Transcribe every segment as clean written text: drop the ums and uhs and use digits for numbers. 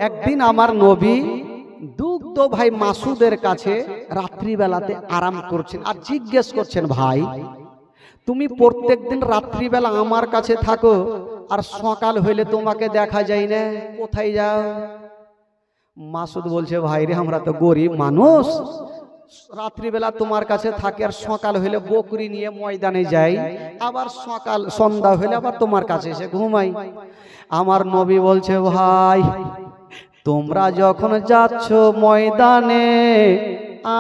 একদিন আমার নবী দুগ্ধ ভাই মাসুদের কাছে রাত্রিবেলাতে আরাম করছেন আর জিজ্ঞেস করছেন, ভাই তুমি প্রত্যেকদিন রাত্রিবেলা আমার কাছে থাকো আর সকাল হইলে তোমাকে দেখা যায় না, কোথায় যাও? মাসুদ বলছে, ভাই রে আমরা তো গরিব মানুষ, রাত্রিবেলা তোমার কাছে থাকে আর সকাল হইলে বকরি নিয়ে ময়দানে যাই, আবার সকাল সন্ধ্যা হইলে আবার তোমার কাছে এসে ঘুমাই। আমার নবী বলছে, ভাই তোমরা যখন যাচ্ছ ময়দানে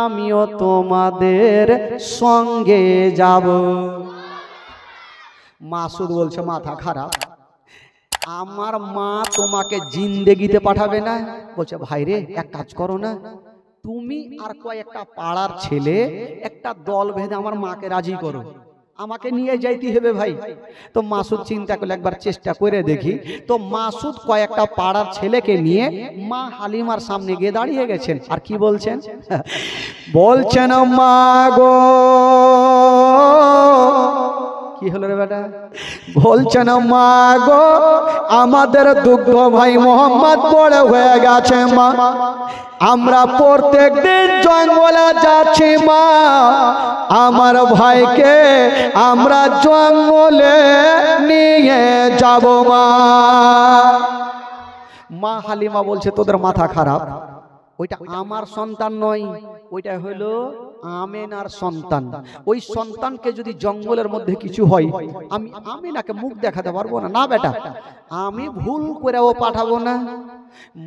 আমিও তোমাদের সঙ্গে যাব। মাসুদ বলছে, মাথা খারাপ, আমার মা তোমাকে জিন্দেগিতে পাঠাবে না। বলছে, ভাই রে এক কাজ করো না, তুমি আর কয়েকটা পাড়ার ছেলে একটা দল বেঁধে আমার মাকে রাজি করো, আমাকে নিয়ে যাইতে হবে ভাই। তো মাসুদ চিন্তা করলে একবার চেষ্টা করে দেখি। তো মাসুদ কয়েকটা পাড়ার ছেলেকে নিয়ে মা হালিমার সামনে গিয়ে দাঁড়িয়ে গেছেন আর কি বলছেন? বলছেন, মা গো, কি হলো রে বেটা? বলছেন, মা গো আমাদের দুগ্ধ ভাই মোহাম্মদ বড় হয়ে গেছে মা, আমরা প্রত্যেক দিন জঙ্গলে যাচ্ছি মা, আমার ভাইকে আমরা জঙ্গলে নিয়ে যাব মা। মা হালিমা বলছে, তোদের মাথা খারাপ, ওইটা আমার সন্তান নয়, ওইটা হলো আমেনার সন্তান। ওই সন্তানকে যদি জঙ্গলের মধ্যে কিছু হয় আমি আমিনাকে মুখ দেখাতে পারবো না। না বেটা, আমি ভুল করে ও পাঠাবো না,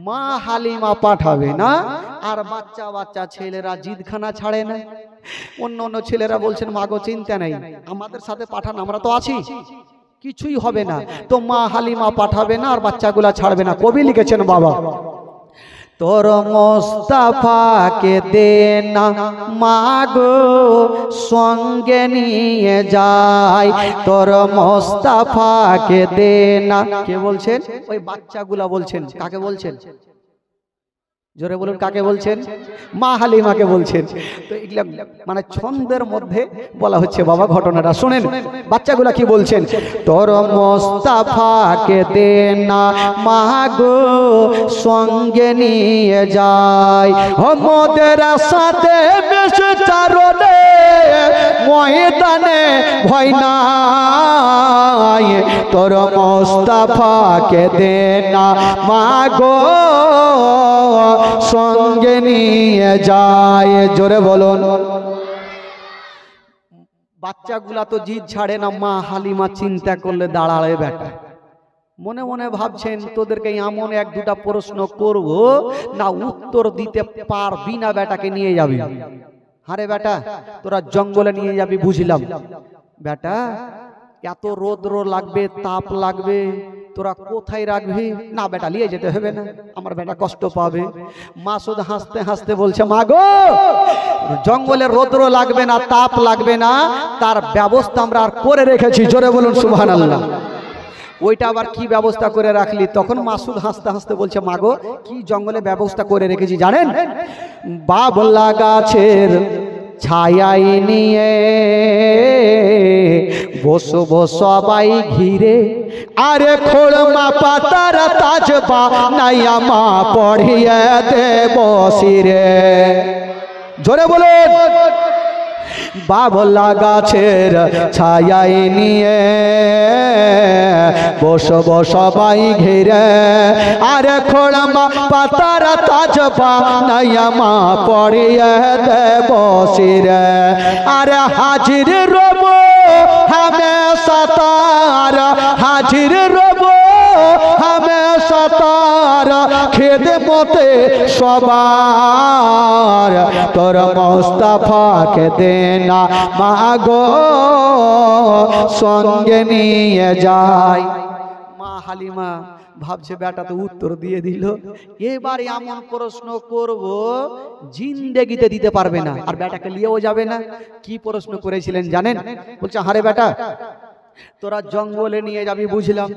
মা হালিমা পাঠাবে না। আর বাচ্চা বাচ্চা ছেলেরা জিদখানা ছাড়ে না। অন্য অন্য ছেলেরা বলছেন, মা গো চিন্তা নেই, আমাদের সাথে পাঠান, আমরা তো আছি, কিছুই হবে না। তো মা হালিমা পাঠাবে না আর বাচ্চাগুলা ছাড়বে না। কবি লিখেছেন, বাবা তোর মোস্তাফাকে দে না মাগো সঙ্গে নিয়ে যাই, তোর মোস্তাফাকে দে না। কে বলছেন? ওই বাচ্চাগুলা বলছেন। কাকে বলছেন? জোরে বলুন, কাকে বলছেন? মা হালিমাকে বলছেন। তো এগুলা মানে ছন্দের মধ্যে বলা হচ্ছে বাবা, ঘটনাটা শুনেন। বাচ্চাগুলা কি বলছেন? তোর মোস্তাফাকে দে না মাগো সঙ্গে নিয়ে যাই, মোদের সাথে বেশ চারণে ময়দানে ভয় নাই, তোর মোস্তাফাকে দে না মাগো সঙ্গে নিয়ে যায়। জোরে বলুন। বাচ্চাগুলা তো জিদ ছাড়ে না। মা হালিমা চিন্তা করলে দাঁড়ালে বেটা, মনে মনে ভাবছেন তোদেরকে এমন এক দুটা প্রশ্ন করব না উত্তর দিতে পারবি না, বেটাকে নিয়ে যাবি। আরে বেটা তোরা জঙ্গলে নিয়ে যাবি বুঝলাম, বেটা এত রোদ্র লাগবে, তাপ লাগবে, তোরা কোথায় রাখবি? না বেটা নিয়ে যেতে হবে না, আমার বেটা কষ্ট পাবে। মাসুদ হাসতে হাসতে বলছে, মা গো জঙ্গলে রোদ্র লাগবে না, তাপ লাগবে না, তার ব্যবস্থা আমরা আর করে রেখেছি। জোরে বলুন সুবহানাল্লাহ। ওইটা আবার কি ব্যবস্থা করে রাখলি? তখন মাসুদ হাসতে হাসতে বলছে, মা গো কি জঙ্গলে ব্যবস্থা করে রেখেছি জানেন? বাবলা গাছের ছায়ায় নিয়ে বসবো সবাই ঘিরে, আরে খোলমা পাতার তাজবা নাইয়া মা পড়িয়ে দেব শিরে। জোরে বলুন। বাবলা গাছের ছায়ায় নিয়ে বসবো সবাই ঘিরে, আরে খোলমা পাতার তাজবা নাইয়া মা পড়িয়ে দেব শিরে, আরে হাজির রব হামেশা তার, হাজির রব হামেশা তার খেদমতে সবার, তোর মোস্তাফাকে দে না মাগো সঙ্গে নিয়ে যায়। মা হালিমা ভাবছে বেটা তো উত্তর দিয়ে দিল, এবার এমন প্রশ্ন করব জিন্দেগিতে দিতে পারবে না, আর বেটাকে নিয়েও যাবে না। কি প্রশ্ন করেছিলেন জানেন? বলছে, হারে বেটা তোরা জঙ্গলে নিয়ে যাবি বুঝলাম,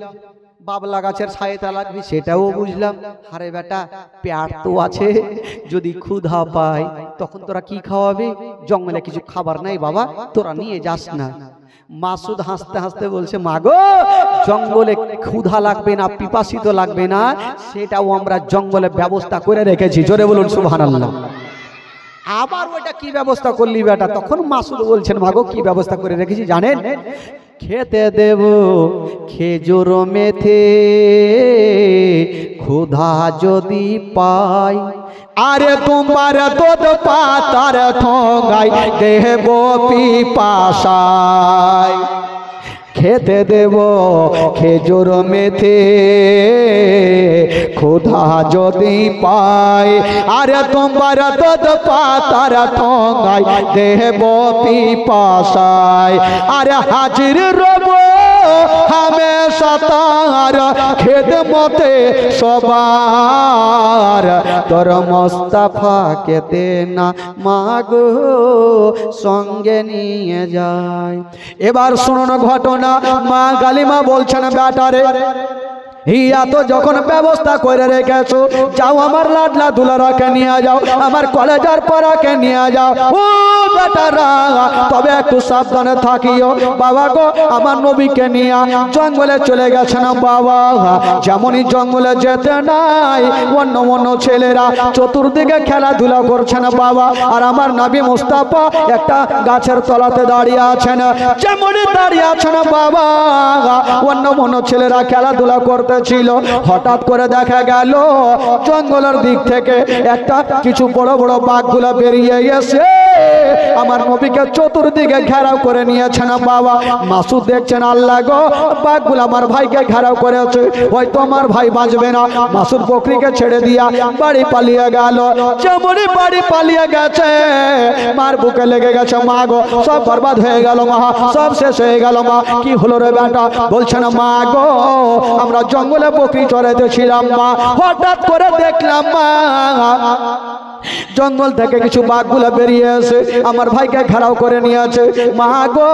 বাবলা গাছের ছায়াতে লাগবি সেটাও বুঝলাম, আরে বেটা পেট তো আছে, যদি ক্ষুধা পায় তখন তোরা কি খাওয়াবি? জঙ্গলে কিছু খাবার নাই বাবা, তোরা নিয়ে যাস না। মাসুদ হাসতে হাসতে বলছে, মাগো জঙ্গলে ক্ষুধা লাগবে না, পিপাসিত লাগবে না, সেটাও আমরা জঙ্গলে ব্যবস্থা করে রেখেছি। জোরে বলুন সুবহানাল্লাহ। আবার ওইটা কি ব্যবস্থা করলি বেটা? তখন মাসুদ বলছেন, মাগো কি ব্যবস্থা করে রেখেছি জানেন? খেতে দেব খেজুর মেথে, ক্ষুধা যদি পাই, আরে তোমার দুধ পাতার ঠোঙাই দেব পিপাসায়। খেতে দেব খেজুর মেথে, ক্ষুধা যদি পাই, আরে তোমার দুধ পাতার ঠোঙাই দেব পিপাসায়। আরে হাজির রব হামেশা তার খেদমতে সবার, তোর মোস্তফাকে দে না মাগো সঙ্গে নিয়ে যায়। এবার শুনুন ঘটনা। মা গালিমা বলছেন, বেটারে হিয়া তো যখন ব্যবস্থা করে রেখেছো, যাও আমার লাডলা দুলারাকে নিয়ে যাও, আমার কলেজের পড়াকে নিয়ে যাও। ও বেটারা, তবে একটু সাবধানে থাকিও। বাবা গো, আমার নবীকে নিয়ে জঙ্গলে চলে গেছেন বাবা। যেমনই জঙ্গলে যেতে নাই, অন্য অন্য ছেলেরা চতুর্দিকে খেলাধুলা করছেন বাবা, আর আমার নবী মুস্তাফা একটা গাছের তলাতে দাঁড়িয়ে আছেন। যেমনই দাঁড়িয়ে আছেন বাবা, অন্য অন্য ছেলেরা খেলাধুলা করতে ছিল। হঠাৎ করে দেখা গেল জঙ্গলের দিক থেকে একটা কিছু বড় বড় বাঘগুলা বেরিয়ে এসে আমার নবীকে চতুর্দিকে ঘেরাও করে নিয়েছেন বাবা। মাসুদ দেখছেন, আল্লাহ গো, বাঘগুলা আমার ভাইকে ঘেরাও করেছে, হয়তো আমার ভাই বাঁচবে না। মাসুদ বকরিকে ছেড়ে দিয়া বাড়ি পালিয়ে গেল। যেমনই বাড়ি পালিয়ে গেছে, মার বুকে লেগে গেছে, মা গো সব বরবাদ হয়ে গেল মা, সব শেষ হয়ে গেল মা। কি হলো রে বেটা? বলছেন, মা গো আমরা জঙ্গলে বকরি চড়াইতে ছিলাম মা, হঠাৎ করে দেখলাম মা জঙ্গল থেকে কিছু বাঘগুলা বেরিয়ে এসে আমার ভাইকে ঘেরাও করে নিয়েছে। মা গো,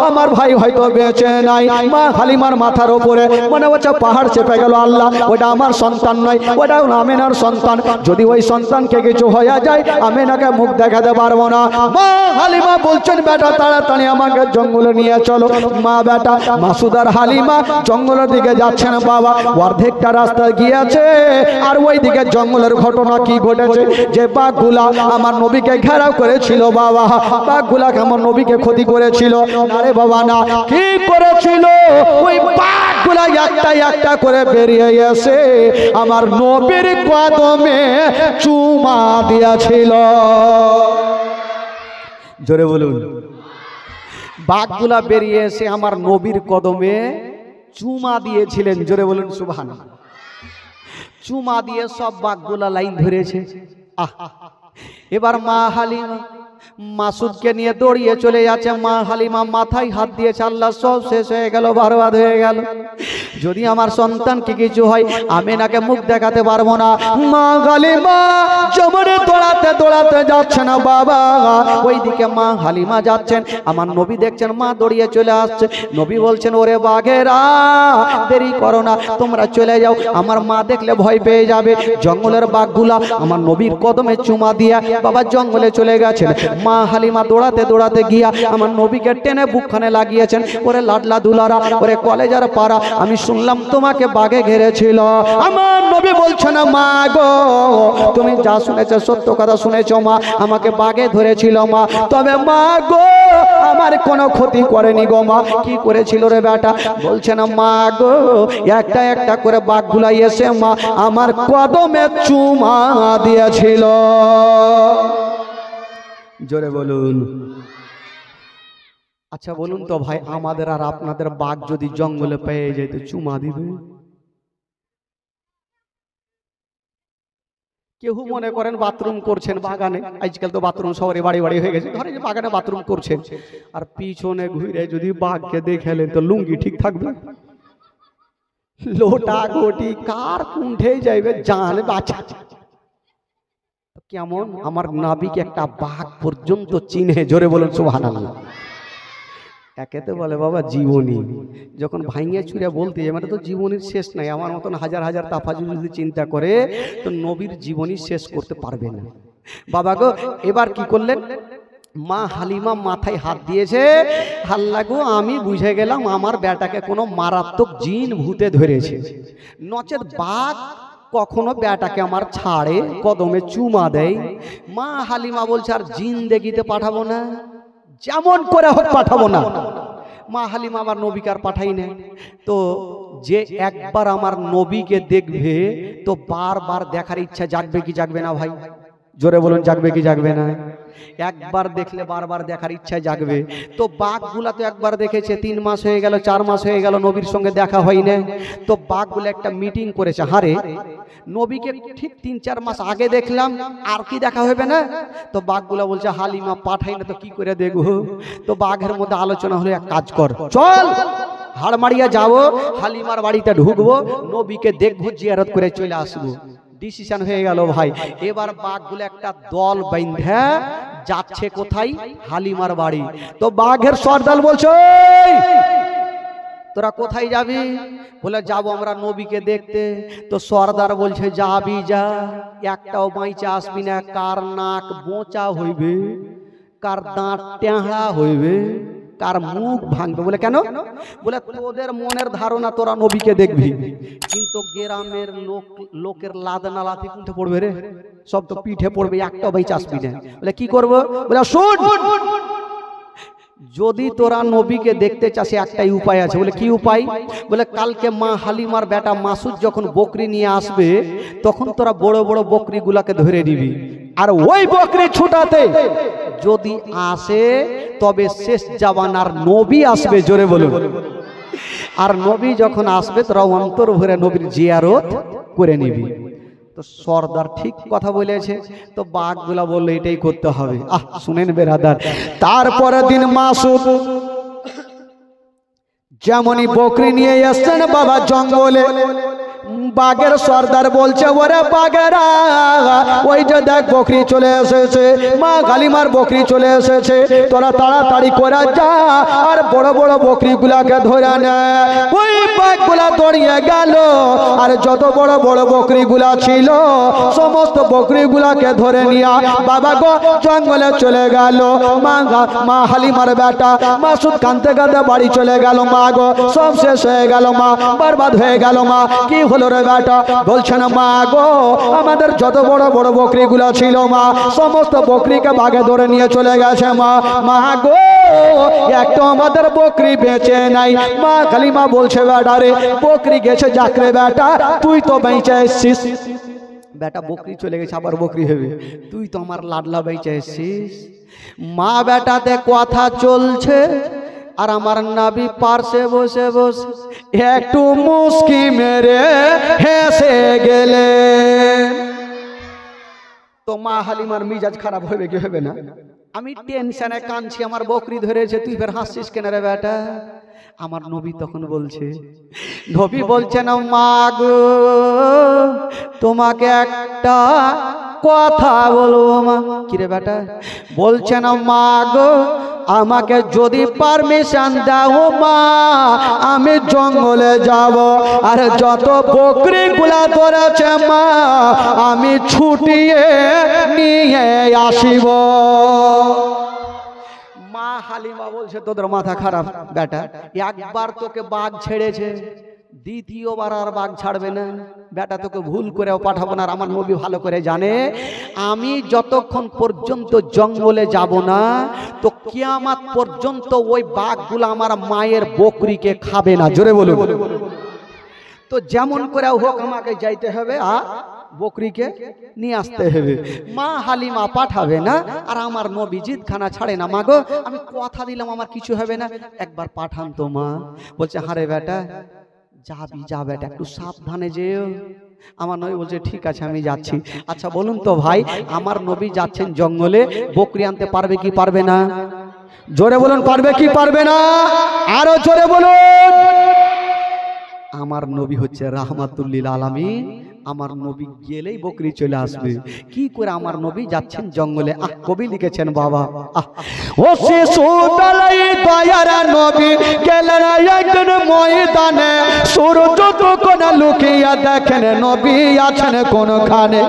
আমার ভাই হয়তো বেঁচে নাই। মা হালিমার মাথার উপরে মনে হচ্ছে পাহাড় চেপে গেল। আল্লাহ, ওটা আমার সন্তান নয়, ওটা আমেনার সন্তান। যদি ওই সন্তানকে কিছু হয়ে যায়, আমেনাকে মুখ দেখাতে পারবো না। মা হালিমা বলছেন, বেটা তাড়াতাড়ি আমাকে জঙ্গলে নিয়ে চলো। মা বেটা মাসুদ আর হালিমা জঙ্গলের দিকে যাচ্ছেন বাবা। অর্ধেকটা রাস্তা গিয়েছে, আর ওই দিকে জঙ্গলের ঘটনা কি ঘটেছে, যে বাঘগুলা আমার নবীকে ঘেরাও করেছিল বাবা, বাঘগুলাকে আমার নবীকে ক্ষতি করেছিল। আরে বাবা না, কি করেছিল? ওই বাঘগুলা একটা একটা করে বেরিয়ে এসে আমার নবীর কদমে চুমা দিয়েছিল। জোরে বলুন। বাঘগুলা বেরিয়ে এসে আমার নবীর কদমে চুমা দিয়েছিলেন। জোরে বলুন সুবহানাল্লাহ। চুমা দিয়ে সব বাঘগুলা লাইন ধরেছে। এবার মা হালিমা মাসুদকে নিয়ে দৌড়িয়ে চলে যাচ্ছে। মা হালিমা মাথায় হাত দিয়েছে, আল্লাহ সব শেষ হয়ে গেল, বরবাদ হয়ে গেল। যদি আমার সন্তানকে কিছু হয়, আমেনাকে মুখ দেখাতে পারবো না। মা হালিমা জমরে দৌড়াতে দৌড়াতে যাচ্ছে না বাবা, ওইদিকে মা হালিমা যাচ্ছেন। আমার নবী দেখছেন মা দৌড়িয়ে চলে আসছে। নবী বলছেন, ওরে বাঘেরা দেরি করো না, তোমরা চলে যাও, আমার মা দেখলে ভয় পেয়ে যাবে। জঙ্গলের বাঘগুলা আমার নবীর কদমে চুমা দিয়া বাবা জঙ্গলে চলে গেছেন। মা হালিমা দৌড়াতে দৌড়াতে গিয়া আমার নবীকে টেনে বুকখানে লাগিয়েছেন। ওরে লাডলা দুলারা, ওরে কলেজার পাড়া, আমি শুনলাম তোমাকে বাঘে ঘেরেছিল। আমার নবী বলছেন, মা গো তুমি যা শুনেছ সত্য কথা শুনেছ মা, আমাকে বাঘে ধরেছিল মা, তবে মা গো আমার কোনো ক্ষতি করেনি গো মা। কি করেছিল রে বেটা? বলছেন, মা গো একটা একটা করে বাঘগুলা এসে মা আমার কদমে চুমা দিয়েছিল। জোরে বলুন। আচ্ছা বলুন তো ভাই, আমাদের আর আপনাদের বাঘ যদি জঙ্গলে পেয়ে যেত, চুমা দিবে? কেউ মনে করেন বাথরুম করছেন বাগানে, আজকাল তো বাথরুম শহরে বাড়ি বাড়ি হয়ে গেছে, ধরেন বাগানে বাথরুম করছেন, আর পিছনে ঘুরে যদি বাঘকে দেখেলেন তো লুঙ্গি ঠিক থাকবে? লোটা গোটি কার কুণ্ঠে যাইবে জান বাঁচা। কেমন আমার নবীকে একটা বাঘ পর্যন্ত চিনে। জোরে বলুন সুবহানাল্লাহ। একেতে বলে বাবা জীবনী, যখন ভাইঙে ছুঁড়ে বলতে যাবে তো জীবনীর শেষ নাই। আমার মতন হাজার হাজার তাফাজুল যদি চিন্তা করে তো নবীর জীবনী শেষ করতে পারবে না। বাবা গো, এবার কি করলেন? মা হালিমা মাথায় হাত দিয়েছে, আল্লাহ গো আমি বুঝে গেলাম আমার বেটাকে কোনো মারাত্মক জিন ভূতে ধরেছে, নচেত বাঘ কখনো বেটাকে আমার ছাড়ে, কদমে চুমা দেয়। মা হালিমা বলছে আর জিন দেখিতে পাঠাবো না, যেমন করে হোক পাঠাবো না। মা হালিমা আমার নবীকে আর পাঠাই না। তো যে একবার আমার নবীকে দেখবে তো বারবার দেখার ইচ্ছা জাগবে কি জাগবে না ভাই? জোরে বলুন, জাগবে কি জাগবে না? একবার দেখলে বারবার দেখার ইচ্ছা জাগবে। তো বাঘগুলা তো একবার দেখেছে, 3 মাস হয়ে গেল, 4 মাস হয়ে গেল নবীর সঙ্গে দেখা হয় না। তো বাঘগুলো একটা মিটিং করেছে, হারে নবীকে ঠিক 3-4 মাস আগে দেখলাম, আর কি দেখা হবে না? তো বাঘগুলা বলছে হালিমা পাঠাই না তো কি করে দেখবো? তো বাঘের মধ্যে আলোচনা হলো, এক কাজ কর, চল হাড়মাড়িয়া যাবো, হালিমার বাড়িতে ঢুকবো, নবীকে দেখবো, জিয়ারত করে চলে আসবো। ডিসিশন হয়ে গেল ভাই। এবার বাঘগুলো একটা দল বাইন্ধা যাচ্ছে কোথায়? হালিমার বাড়ি। তো বাঘের সর্দার বলছে তোরা কোথায় যাবি? বলে যাবো আমরা নবীকে দেখতে। তো সর্দার বলছে যাবি যা, একটাও বাইচা আসবি না, কার নাক বোঁচা হইবে, কার দাঁত টেঁড়া হইবে, কার মুখ ভাঙবে। বলে কেন? বলে তোদের মনের ধারণা তোরা নবীকে দেখবি, কিন্তু গ্রামের লোকের লাদনা লাথি কোনটা পড়বে রে, সব তো পিঠে পড়বে, একটা বাইচ আসবি না। বলে কি করবো? বলে শুন, যদি তোরা নবীকে দেখতে চাস একটাই উপায় আছে। বলে কি উপায়? বলে কালকে মা হালিমার বেটা মাসুদ যখন বকরি নিয়ে আসবে তখন তোরা বড় বড় বকরি গুলাকে ধরে নিবি, আর ওই বকরি ছুটাতে যদি আসে তবে শেষ জামানার নবী আসবে। জোরে বলুন। আর নবী যখন আসবে তোরা অন্তর ভরে নবীর জিয়ারত করে নিবি। তো সর্দার ঠিক কথা বলেছে। তো বাঘগুলা বললো এটাই করতে হবে। শুনেন বেরাদার, তারপরের দিন মাসুদ যেমনই বকরি নিয়ে এসছেন বাবা জঙ্গলে, বাঘের সর্দার বলছে ওরে বাঘেরা ওই যে দেখ বকরি চলে এসেছে, মা হালিমার বকরি চলে এসেছে, তোরা তাড়াতাড়ি করে যা আর বড় বড় বকরি গুলাকে ধরে নে। ওই বাঘগুলা দৌড়িয়ে গেল আর যত বড় বড় বকরি গুলা ছিল সমস্ত বকরি গুলাকে ধরে নিয়ে বাবা গো জঙ্গলে চলে গেল। মা হালিমার বেটা মাসুদ কাঁদতে কাঁদতে বাড়ি চলে গেল। মা গো সব শেষ হয়ে গেল, মা বরবাদ হয়ে গেল। মা কি হলো রে বেটা? বলছে না মা গো আমাদের যত বড় বড় বকরি গুলা ছিল মা সমস্ত বকরিকে বাঘে ধরে নিয়ে চলে গেছে। মা মা গো একটা আমাদের বকরি বেঁচে নাই। মা হালিমা বলছে বেটা রে বকরি গেছে যাকরে বেটা, তুই তো বেঁচে এসছিস। বেটা বকরি চলে গেছে, আবার বকরি হবে, তুই তো আমার লাডলা বেঁচে এসছিস। মা বেটাতে কথা চলছে আর আমার নবী পার্শ্বে বসে বসে একটু মুস্কি মেরে হেসে গেলে। তো মা হালিমার মিজাজ খারাপ হবে কি হবে না? আমি টেনশনে কাঁদছি, আমার বকরি ধরেছে, তুই ফের হাসছিস কেন রে বেটা? আমার নবী তখন বলছে, নবী বলছে না মা গো তোমাকে একটা কথা বলবো। মা কিরে বেটা? বলছে না মা গো আমাকে যদি পারমিশন দাও মা আমি জঙ্গলে যাব আর যত বকরি গুলা ধরেছে মা আমি ছুটিয়ে নিয়ে আসিব। মা হালিমা বলছে তোদের মাথা খারাপ বেটা, একবার তোকে বাঘ ছেড়েছে, দ্বিতীয়বার আর বাঘ ছাড়বে না। বেটা তোকে ভুল করেও পাঠাবো না। আর আমার নবী ভালো করে জানে আমি যতক্ষণ পর্যন্ত জঙ্গলে যাব না তো কিয়ামত পর্যন্ত ওই বাঘগুলো আমার মায়ের বকরিকে খাবে না। জোরে বলুন। তো যেমন করে হোক আমাকে যাইতে হবে আর বকরিকে নিয়ে আসতে হবে। মা হালিমা পাঠাবে না আর আমার নবী জিদখানা ছাড়ে না। মা গো আমি কথা দিলাম আমার কিছু হবে না, একবার পাঠান তো। মা বলছে হারে বেটা যাবি যা বেটা, একটু সাবধানে যেও। আমার নবী বলছে ঠিক আছে আমি যাচ্ছি। আচ্ছা বলুন তো ভাই আমার নবী যাচ্ছেন জঙ্গলে, বকরি আনতে পারবে কি পারবে না? জোরে বলুন, পারবে কি পারবে না? আরো জোরে বলুন। আমার নবী হচ্ছে রাহমাতুল লিল আলামিন, আমার নবী গেলেই বকরি চলে আসবে। কি করে আমার নবী যাচ্ছেন জঙ্গলে? কবি লিখেছেন বাবা ও শিশুতলাই দয়ার নবী গেলেন একদিন ময়দানে, সূর্য তখন লুকিয়ে দেখেন নবী আছেন কোনখানে।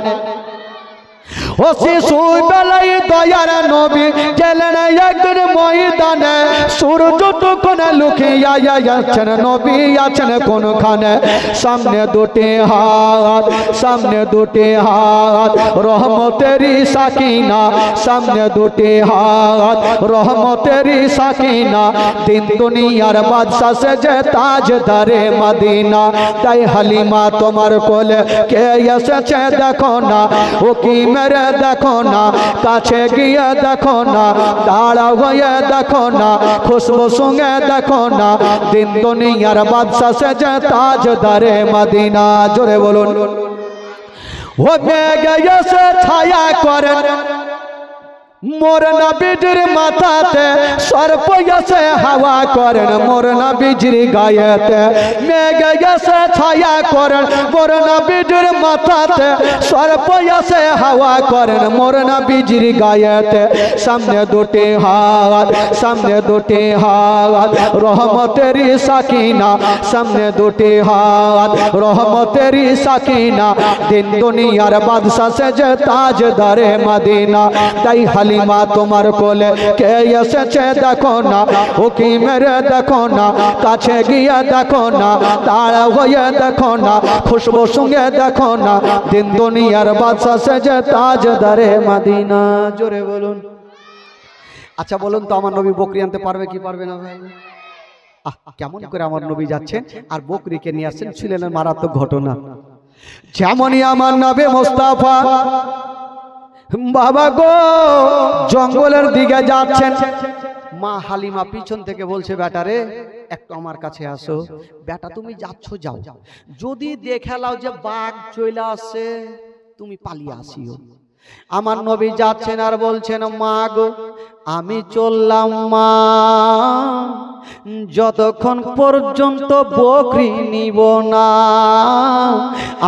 ও ও শিশুর বেলায় দয়ার নবী গেলেন একদিন ময়দানে, সূর্য তখন লুকিয়ে যাচ্ছেন, নবী আছেন কোনখানে। সামনে দুটি হাত, সামনে দুটি হাত রহমতেরি সাকিনা, সামনে দুটি হাত রহমতেরি সাকিনা, দিন দুনিয়ার বাদশা সে যে তাজদারে মদিনা। তাই হালিমা তোমার কোলে কে এসেছে দেখো না, ও কি মেরে দেখো না, কাছে গিয়ে দেখো না, দাঁড়া হয়ে দেখো না, খুশবু সঙ্গে দেখো না, দিন দুনিয়ার বাদশা সে যে তাজদারে মদিনা। জোরে বলুন। ও মেঘে এসে ছায়া করেন মোর নবীজির মাথাতে, সর্প এসে হাওয়া করেন মোর নবীজির গায়েতে। মেঘে এসে ছায়া করেন মোর নবীজির মাথাতে, সর্প এসে হাওয়া করেন মোর নবীজির গায়েতে। সামনে দুটি হাত, সামনে দুটি হাত রহমতেরি সাকিনা, সামনে দুটি হাত রহমতেরি সাকিনা, দিন দুনিয়ার বাদশা সে যে তাজদারে মদিনা। তাই হালিমা তোমার কোলে কে এসেছে দেখো না, ও কি মেরে দেখো না, কাছে গিয়ে দেখো না, দাঁড়া হয়ে দেখো না, খুশবু সঙ্গে দেখো না, দিন দুনিয়ার বাদশা সে যে তাজদারে মদিনা। জোরে বলুন। আচ্ছা বলুন তো, আমার নবী বকরি আনতে পারবে কি পারবে না ভাই? কেমন করে আমার নবী যাচ্ছেন আর বকরিকে নিয়ে আসছেন, ছিলেন মারাত্মক ঘটনা। যেমনই আমার নবী মুস্তাফা বাবা গো জঙ্গলের দিকে যাচ্ছেন, মা হালিমা পিছন থেকে বলছে, বেটা রে একটু আমার কাছে আসো। বেটা তুমি যাচ্ছ যাও, যদি দেখে লাও যে বাঘ চলে আসছে তুমি পালিয়ে আসিও। আমার নবী যাচ্ছেন আর বলছেন, মা গো আমি চললাম মা, যতক্ষণ পর্যন্ত বকরি নিব না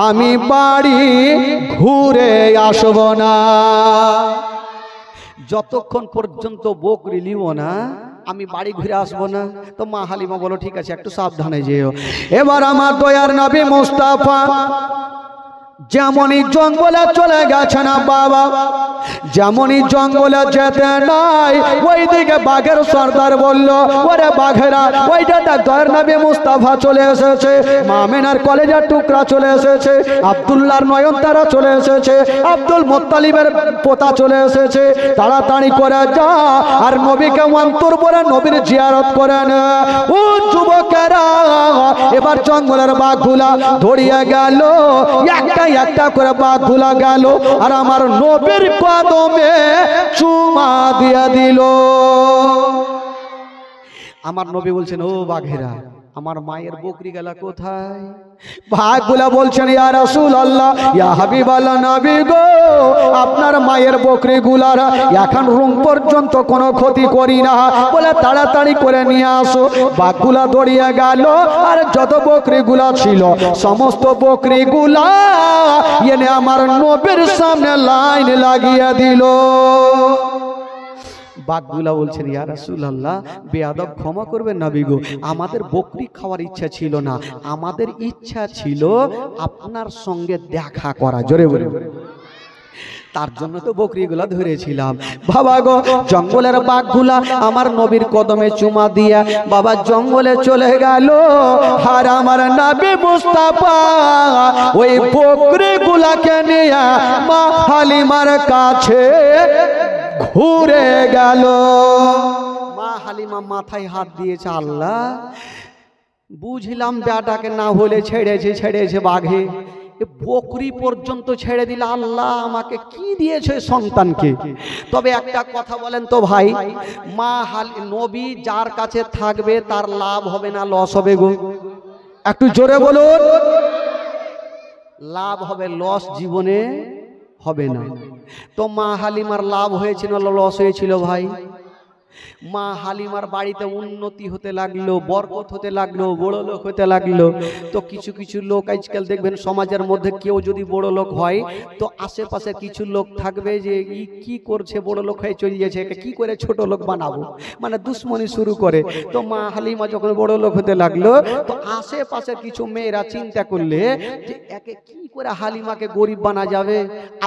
আমি বাড়ি ঘুরে আসব না। যতক্ষণ পর্যন্ত বকরি নিব না আমি বাড়ি ঘুরে আসবো না। তো মা হালিমা বলো ঠিক আছে, একটু সাবধানে যেও। এবার আমার দয়ার নবী মুস্তাফা যেমনই জঙ্গলে চলে গেছে না বাবা, যেমনই জঙ্গলে যেতে নাই ওই দিকে বাঘের সর্দার বলল, ওরে বাঘেরা ওইটা দয়ার নবী মুস্তাফা চলে এসেছে, মামেনার কলেজের টুকরা চলে এসেছে, আব্দুল্লাহর নয়নতারা চলে এসেছে, আব্দুল মুত্তালিবের পোতা চলে এসেছে, তাড়াতাড়ি করে যা আর নবীকে অন্তর বলে নবীর জিয়ারত করেন। ও যুবকেরা এবার জঙ্গলের বাঘগুলা ধরিয়ে গেল, একটা একটা করে বাঘগুলা গেল আর আমার নবীর কদমে চুমা দিয়া দিল। আমার নবী বলছেন, ও বাঘেরা আমার মায়ের বকরি গেলা কোথায়? বাঘগুলা বলছেন, ইয়া রাসূলুল্লাহ ইয়া হাবিবাল্লাহ নবী গো আপনার মায়ের বকরি গুলার এখন রুম পর্যন্ত কোনো ক্ষতি করি না, বলে তাড়াতাড়ি করে নিয়ে আসো। বাঘগুলা দৌড়িয়ে গেল আর যত বকরি গুলা ছিল সমস্ত বকরি গুলা এনে আমার নবীর সামনে লাইন লাগিয়ে দিল। বাঘগুলা বলছেন, ইয়া রাসূলুল্লাহ বেয়াদব ক্ষমা করবেন নবী গো, আমাদের বকরি খাওয়ার ইচ্ছা ছিল না, আমাদের ইচ্ছা ছিল আপনার সঙ্গে দেখা করা। জোরে বলে, তার জন্য তো বকরিগুলা ধরেছিলাম। বাবা গো জঙ্গলের বাঘগুলা আমার নবীর কদমে চুমা দিয়া বাবা জঙ্গলে চলে গেল আর আমার নবী মুস্তাফা ওই বকরিগুলাকে নিয়ে মা হালিমার কাছে ঘুরে গেল। মা হালিমা মাথায় হাত দিয়েছে, আল্লাহ বুঝলাম বেটাকে না হলে ছেড়েছে বাঘে, বকরি পর্যন্ত ছেড়ে দিলে আল্লাহ আমাকে কি দিয়েছে সন্তানকে। তবে একটা কথা বলেন তো ভাই, মা নবী যার কাছে থাকবে তার লাভ হবে না লস হবে গো? একটু জোরে বলুন। লাভ হবে, লস জীবনে হবে না। তো মা হালিমার লাভ হয়েছিল লস হয়েছিল ভাই? মা হালিমার বাড়িতে উন্নতি হতে লাগলো, বরকত হতে লাগলো, বড় লোক হতে লাগলো। তো কিছু কিছু লোক আজকাল দেখবেন সমাজের মধ্যে কেউ যদি বড় লোক হয় তো আশেপাশে কিছু লোক থাকবে যে কি করছে, বড় লোক হয়ে চলে যাচ্ছে, একে কি করে ছোট লোক বানাবো, মানে দুশ্মনী শুরু করে। তো মা হালিমা যখন বড় লোক হতে লাগলো তো আশেপাশে কিছু মেয়েরা চিন্তা করলে যে একে কি করে হালিমাকে গরিব বানা যাবে।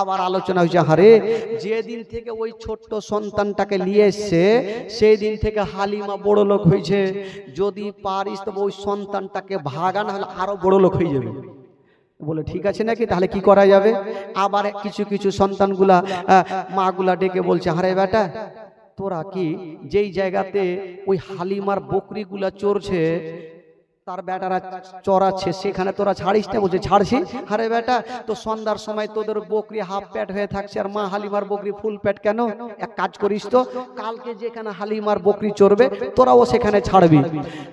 আবার আলোচনা হয়েছে, হারে যেদিন থেকে ওই ছোট্ট সন্তানটাকে নিয়ে এসছে সেই দিন থেকে হালিমা বড় লোক হয়েছে, যদি পারিস তবে ওই সন্তানটাকে ভাগানো হলে আরো বড় লোক হয়ে যাবে। বলে ঠিক আছে নাকি, তাহলে কি করা যাবে। আবার কিছু কিছু সন্তানগুলা মাগুলা ডেকে বলছে, হারে বেটা তোরা কি যেই জায়গাতে ওই হালিমার বকরিগুলা চড়ছে, তার বেটারা চড়াচ্ছে, সেখানে তোরা ছাড়িস না? বলছে ছাড়ছি। আরে বেটা তো সন্ধ্যার সময় তোদের বকরি হাফ প্যাট হয়ে থাকছে আর মা হালিমার বকরি ফুল প্যাট কেন? এক কাজ করিস তো, কালকে যেখানে হালিমার বকরি চড়বে তোরাও সেখানে ছাড়বি।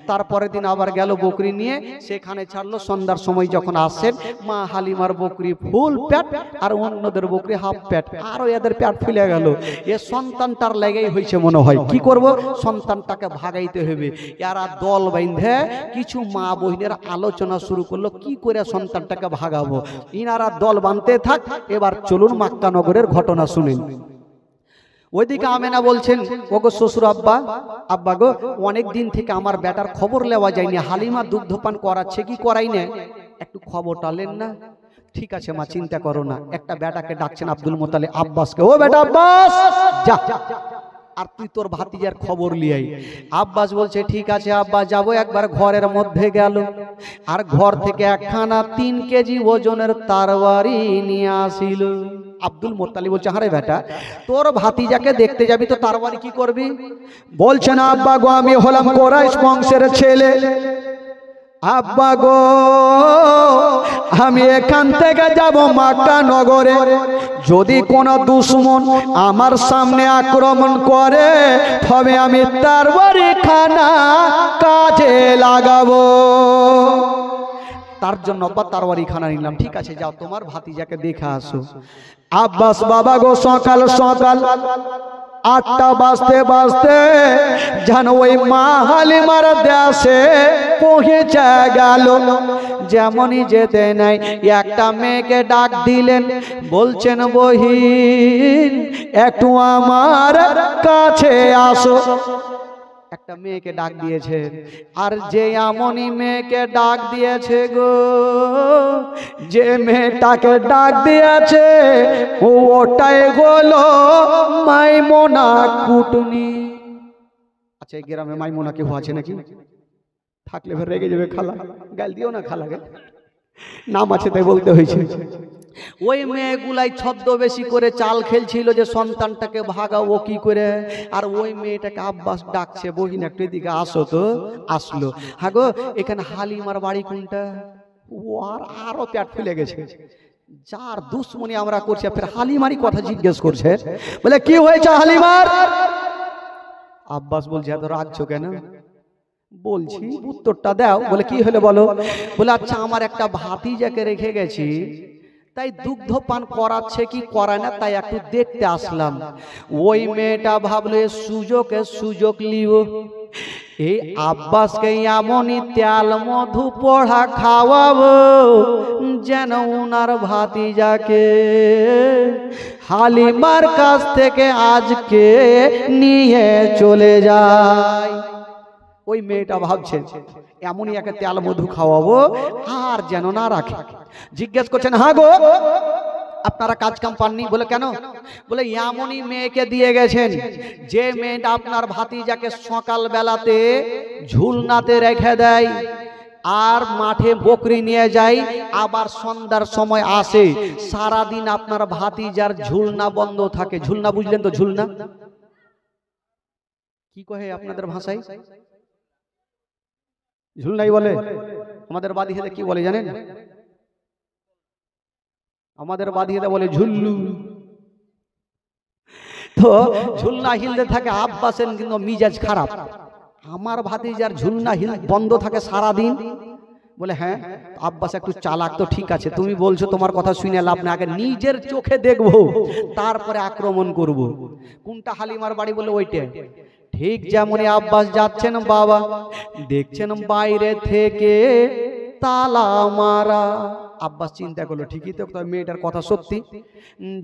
তারপরের দিন আবার গেল বকরি নিয়ে, সেখানে ছাড়লো। সন্ধ্যার সময় যখন আসেন মা হালিমার বকরি ফুল প্যাট আর অন্যদের বকরি হাফ প্যাট, আরো এদের প্যাট ফুলে গেল। এ সন্তানটার লেগেই হয়েছে মনে হয়, কি করব, সন্তানটাকে ভাগাইতে হবে। এরা দল বাইন্ধে কিছু মা বহিনের আলোচনা শুরু করলো কি করে সন্তানটাকে ভাগাবো। ইনারা দল বাঁধতে থাক। এবার চলুন মক্কা নগরের ঘটনা শুনেন। ওইদিকে আমেনা বলছেন, ওগো শ্বশুর আব্বা, আব্বা গো, অনেক দিন থেকে আমার বেটার খবর নেওয়া যায়নি, হালিমা দুগ্ধপান করাচ্ছে কি করাই না, একটু খবরটা নেন না। ঠিক আছে মা, চিন্তা করো না। একটা বেটাকে ডাকছেন আব্দুল মোতালেব, আব্বাসকে, ও বেটা আব্বাস যা, আর তুই তোর ভাতিজার খবর লিয়াই। আব্বাস বলছে ঠিক আছে আব্বা যাব। একবার ঘরের মধ্যে গেল আর ঘর থেকে একখানা 3 কেজি ওজনের তরবারি নিয়ে আসিল। আব্দুল মোত্তালিব বলছে, আরে বেটা তোর ভাতিজাকে দেখতে যাবি তো তরবারি কি করবি? বলছে না আব্বা গো, আমি হলাম কুরাইশ বংশের ছেলে। আব্বা গো আমি এখান থেকে যাব মক্কা নগরে, যদি কোনো দুশমন আমার সামনে আক্রমণ করে তবে আমি তরবারি খানা কাজে লাগাবো। তার জন্য আব্বা তরবারি খানা নিলাম। ঠিক আছে যাও তোমার ভাতিজাকে দেখে আসো। আব্বাস বাবা গো সকাল সকাল 8টা বাজতে বাজতে যেন ওই মা হালিমার দেশে পৌঁছে গেল। যেমনই যেতে নাই একটা মেয়েকে ডাক দিলেন, বলছেন বহিন একটু আমার কাছে আসো। একটা মেয়েকে ডাক দিয়েছে, আর যে এমনই মেয়েকে ডাক দিয়েছে গো, যে মেয়েটাকে ডাক দিয়েছে ওটাই হলো মাইমুনা কুটনি। আচ্ছা এই গ্রামে মাইমুনা কেউ আছে নাকি? থাকলে ফের রেগে যাবে খালা, গাল দিও না খালাকে, নাম আছে তাই বলতে হয়েছে। ওই মেয়েগুলাই ছদ্মবেশী করে চাল খেলছিল যে সন্তানটাকে ভাগাবো কি করে। আর ওই মেয়েটাকে আব্বাস ডাকছে, বহিন একটু এদিকে আসো তো। আসলো। হ্যাঁ গো এখানে হালিমার বাড়ি কোনটা? ও আরো পেট ফুলে গেছে, যার দুশ্মনী আমরা করছি ফের হালিমারই কথা জিজ্ঞেস করছে। বলে কি হয়েছে হালিমার? আব্বাস বলছে এত রাখছো কেন? বলছি উত্তরটা দাও। বলে কি হলো বলো? বলে আচ্ছা আমার একটা ভাতিজাকে রেখে গেছি, তাই দুগ্ধ পান করাচ্ছে কি করায় না তাই একটু দেখতে আসলাম। ওই মেয়েটা ভাবলো সুযোগ লিও, এই আব্বাসকে এমনই তেল মধু পড়া খাওয়াবো যেন উনার ভাতিজাকে হালিমার কাছ থেকে আজকে নিয়ে চলে যায়। ওই মেয়েটা ভাবছে এমনই একে তেল মধু খাওয়াবো আর যেন না রাখে। জিজ্ঞেস করছেন হ্যাঁ গো আপনারা কাজ কাম পাননি? বলে কেন? বলে এমনই মেয়েকে দিয়ে গেছেন যে মেয়েটা আপনার ভাতিজাকে সকাল বেলাতে ঝুলনাতে রেখে দেয় আর মাঠে বকরি নিয়ে যায়, আবার সন্ধ্যার সময় আসে। সারাদিন আপনার ভাতিজার ঝুলনা বন্ধ থাকে। ঝুলনা বুঝলেন তো? ঝুলনা কি কহে আপনাদের ভাষায়? ঝুলনাই বলে। আমাদের বাদিহেতে কি বলে জানেন? আমাদের বাদিহেতে বলে ঝুল্লু। তো ঝুলনা হিলতে থাকে। আব্বাসের কিন্তু মিজাজ খারাপ, আমার ভাতিজার ঝুলনা হিল বন্ধ থাকে সারা দিন। বলে হ্যাঁ। আব্বাস একটু চালাক তো, ঠিক আছে তুমি বলছো, তোমার কথা শুনে লাভ না, আগে নিজের চোখে দেখবো তারপরে আক্রমণ করব। কোনটা হালিমার বাড়ি? বলে ওইটা। ঠিক যেমনই আব্বাস যাচ্ছেন বাবা, দেখছেন বাইরে থেকে তালা মারা। আব্বাস চিন্তা করলো ঠিকই তো, মেয়েটার কথা সত্যি।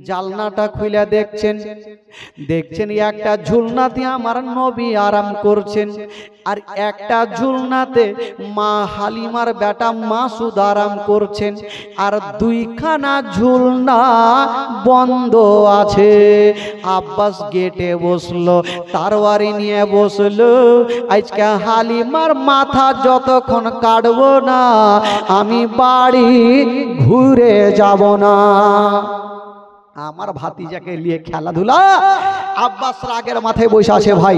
জালনাটা খুলে দেখছেন একটা ঝুলনাতে আমার নবী আরাম করছেন, আর একটা ঝুলনাতে মা হালিমার বেটা মাসুদ আরাম করছেন, আর দুইখানা ঝুলনা বন্ধ আছে। আব্বাস গেটে বসলো, তারওয়ারি নিয়ে বসলো। আজকে হালিমার মাথা যতক্ষণ কাটবো না আমি বাড়ি ঘুরে যাব না। আমার ভাতিজাকে নিয়ে খেলাধুলা। আব্বাস রাগের মাথায় বসে আছে। ভাই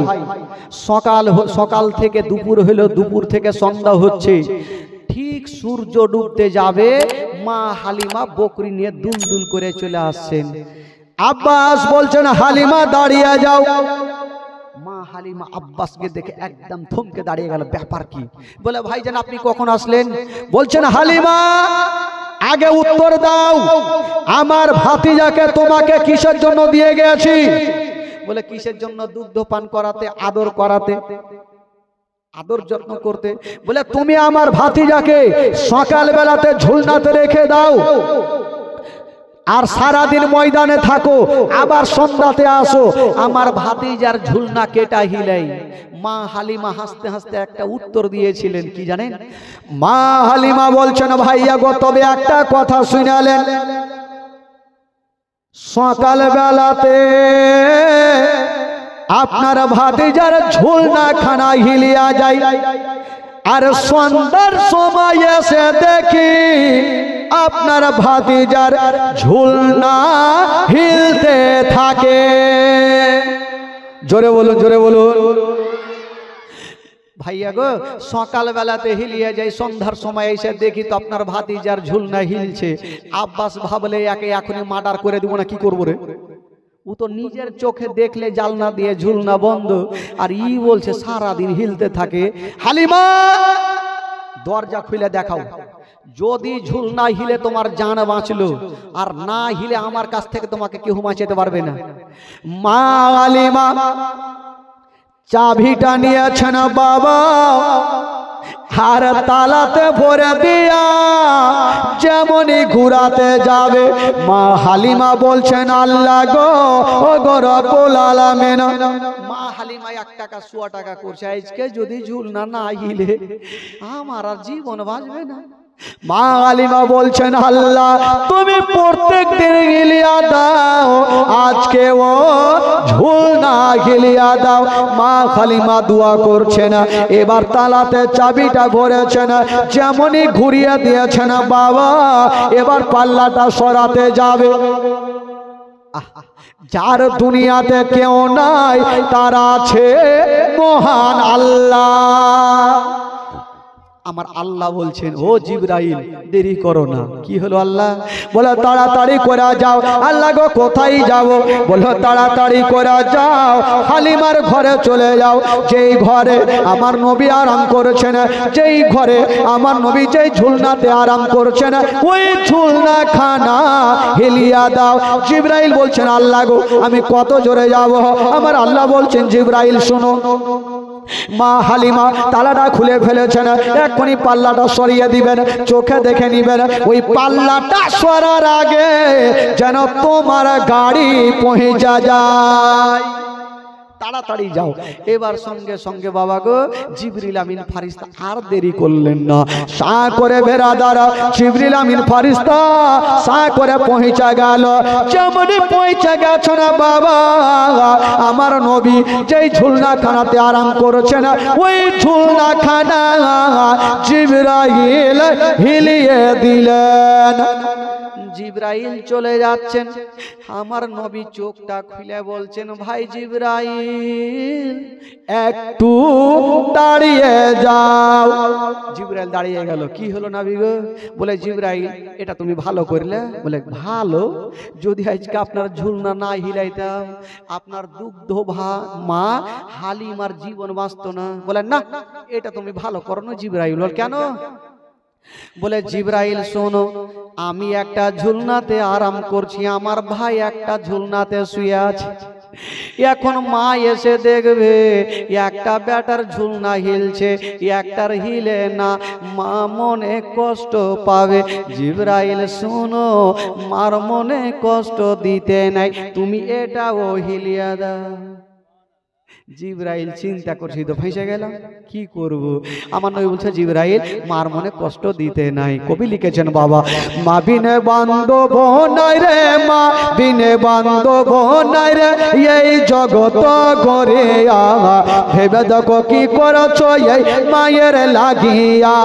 সকাল থেকে দুপুর হলো, দুপুর থেকে সন্ধ্যা হচ্ছে, ঠিক সূর্য ডুবতে যাবে, মা হালিমা বকরি নিয়ে দুলদুল করে চলে আসছেন। আব্বাস বলছেন হালিমা দাঁড়িয়ে যাও। মা হালিমা আব্বাসকে দেখে একদম থমকে দাঁড়িয়ে গেল। ব্যাপার কি? বলে ভাইজান আপনি কখন আসলেন? বলছেন হালিমা আগে উত্তর দাও, আমার ভাতিজাকে তোমাকে কিসের জন্য দিয়ে গেছি? বলে কিসের জন্য? দুগ্ধ পান করাতে, আদর করাতে, আদর যত্ন করতে। বলে তুমি আমার ভাতিজাকে সকাল বেলাতে ঝুলনাতে রেখে দাও, আর সারাদিন ময়দানে থাকো, আবার সন্ধ্যাতে আসো, আমার ভাতিজার ঝুলনা কেটা হিলাই। মা হালিমা হাসতে হাসতে একটা উত্তর দিয়েছিলেন, কি জানেন? মা হালিমা বলছেন ভাইয়া গো, তবে একটা কথা শুনালেন, সকাল বেলাতে আপনার ভাতিজার ঝুলনা খানা হিলিয়া যায়, আর সন্ধ্যার সময় এসে দেখি আপনার ভাতিজার ঝুলনা হিলতে থাকে। জোরে বলুন, জোরে বলুন। ভাইয়া গো সকাল বেলাতে হিলিয়ে যায়, সন্ধ্যার সময় এসে দেখি তো আপনার ভাতিজার ঝুলনা হিলছে। আব্বাস ভাবলে একে এখনই মার্ডার করে দিব না, কি করবো রে? ও তো নিজের চোখে দেখলে জালনা দিয়ে ঝুলনা বন্ধ, আর ই বলছে সারাদিন হিলতে থাকে। হালিমা দরজা খুলে দেখাও, যদি ঝুলনা হিলে তোমার জান বাঁচলো, আর না হিলে আমার কাছ থেকে তোমাকে কেউ বাঁচাতে পারবে না। মা হালিমা চাবিটা নিয়েছেন বাবা, আর তালাতে ভরে দিয়া যেমনই ঘুরাতে যাবে, মা হালিমা বলছেন আল্লাহ গো, ও গো রব্বুল আলামিন। মা হালিমা 1 টাকা 100 টাকা করছে, আজকে যদি ঝুলনা না হিলে আমার আর জীবন বাঁচবে না। মা হালিমা বলছেন আল্লাহ তুমি প্রত্যেক দিন গিলিয়া দাও, আজকে ও ঝুলনা গিলিয়া দাও। মা হালিমা দোয়া করছেন, এবার তালাতে চাবিটা ভরেছেন, যেমনই ঘুরিয়ে দিয়েছেন বাবা, এবার পাল্লাটা সরাতে যাবে। যার দুনিয়াতে কেউ নাই, তার আছে মহান আল্লাহ। আমার আল্লাহ বলছেন ও জিবরাইল দেরি করো না। কি হলো? আল্লাহ বলে তাড়াতাড়ি করে যাও। আল্লাহ গো কোথায় যাব? বলো তাড়াতাড়ি করে যাও, হালিমার ঘরে চলে যাও, যেই ঘরে আমার নবী আরাম করেছেন, যেই ঘরে আমার নবী যেই ঝুলনাতে আরাম করছেন, ওই ঝুলনা খানা হেলিয়া দাও। জিবরাইল বলছেন আল্লাহ গো আমি কত জোরে যাব? আমার আল্লাহ বলছেন জিবরাইল শোনো। মা হালিমা তালাটা খুলে ফেলেছেন, এখনই পাল্লাটা সরিয়ে দিবেন, চোখে দেখে নিবেন, ওই পাল্লাটা সরার আগে যেন তোমার গাড়ি পৌঁছে যায়। তাড়াতাড়ি যাও। এবার সঙ্গে সঙ্গে বাবা গো জিবরিল আমিন ফারিস্তা আর দেরি করলেন না, সা করে বেরাদার জিবরিল আমিন ফারিস্তা সা করে পৌঁছে গেল। যেমনই পৌঁছে গেছে না বাবা, আমার নবী যেই ঝুলনা খানাতে আরাম করেছেন, ওই ঝুলনা খানা জিবরাইল হিলিয়ে দিলেন। জিবরাইল চলে যাচ্ছেন, আমার নবী চোখটা খুলে বলছেন ভাই জিবরাইল একটু দাঁড়িয়ে যাও। জিবরাইল দাঁড়িয়ে গেল। কি হলো নবী গো? বলে জিবরাইল এটা তুমি ভালো করলে। বলে ভালো? যদি আজকে আপনার ঝুলনা না হিলাইতাম, আপনার দুগ্ধ মা হালিমার জীবন বাঁচতো না। বলে না, এটা তুমি ভালো করো না জিবরাইল। বল কেন? বলে জিবরাইল শোনো, আমি একটা ঝুলনাতে আরাম করছি, আমার ভাই একটা ঝুলনাতে শুয়ে আছে, এখন মা এসে দেখবে একটা বেটার ঝুলনা হিলছে, একটার হিলে না, মা মনে কষ্ট পাবে। জিবরাইল শুনো, মার মনে কষ্ট দিতে নাই, তুমি এটাও হিলিয়া দাও। জিবরাইল চিন্তা করছি, তো ফেঁসে গেলাম, কি করব। আমার নবী বলছে জিবরাইল মার মনে কষ্ট দিতে নাই। কবি লিখেছেন বাবা, মা বিনে বান্ধব নাই রে, মা বিনে বান্ধব নাই রে, এই জগৎ গড়ে ভেবে দেখো কি করছো এই মায়ের লাগিয়া,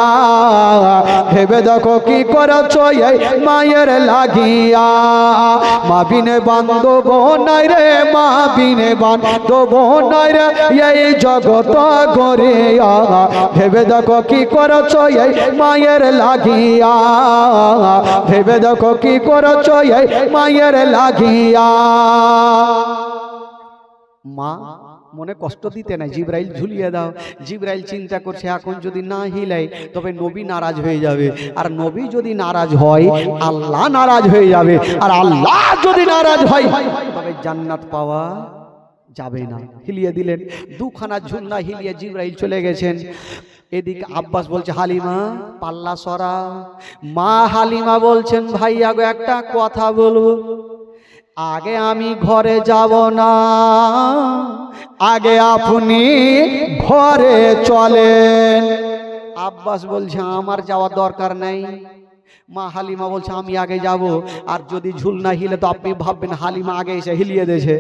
ভেবে দেখো কি করছো এই মায়ের লাগিয়া। মা বিনে বান্ধব নাই রে, মা বিনে বান্ধব নাই রে, এই জগৎ গড়ে ভেবে দেখো কি করছো এই মায়ের লাগিয়া, ভেবে দেখো কি করছো এই মায়ের লাগিয়া। মা মনে কষ্ট দিতে নাই, জিবরাইল ঝুলিয়ে দাও। জিবরাইল চিন্তা করছে এখন যদি না হিলাই তবে নবী নারাজ হয়ে যাবে, আর নবী যদি নারাজ হয় আল্লাহ নারাজ হয়ে যাবে, আর আল্লাহ যদি নারাজ হয় তবে জান্নাত পাওয়া যাবে না। হিলিয়ে দিলেন, দুখানা ঝুলনা হিলিয়ে জিবরাইল চলে গেছেন। এদিকে আব্বাস বলছে হালিমা পাল্লা সরা। মা হালিমা বলছেন ভাইয়া গো একটা কথা বলবো, আগে আমি ঘরে যাব না, আগে আপনি ঘরে চলেন। আব্বাস বলছে আমার যাওয়ার দরকার নাই। মা হালিমা বলছে আমি আগে যাব, আর যদি ঝুল না হিলে তো আপনি ভাববেন হালিমা আগে এসে হিলিয়ে দিয়েছে,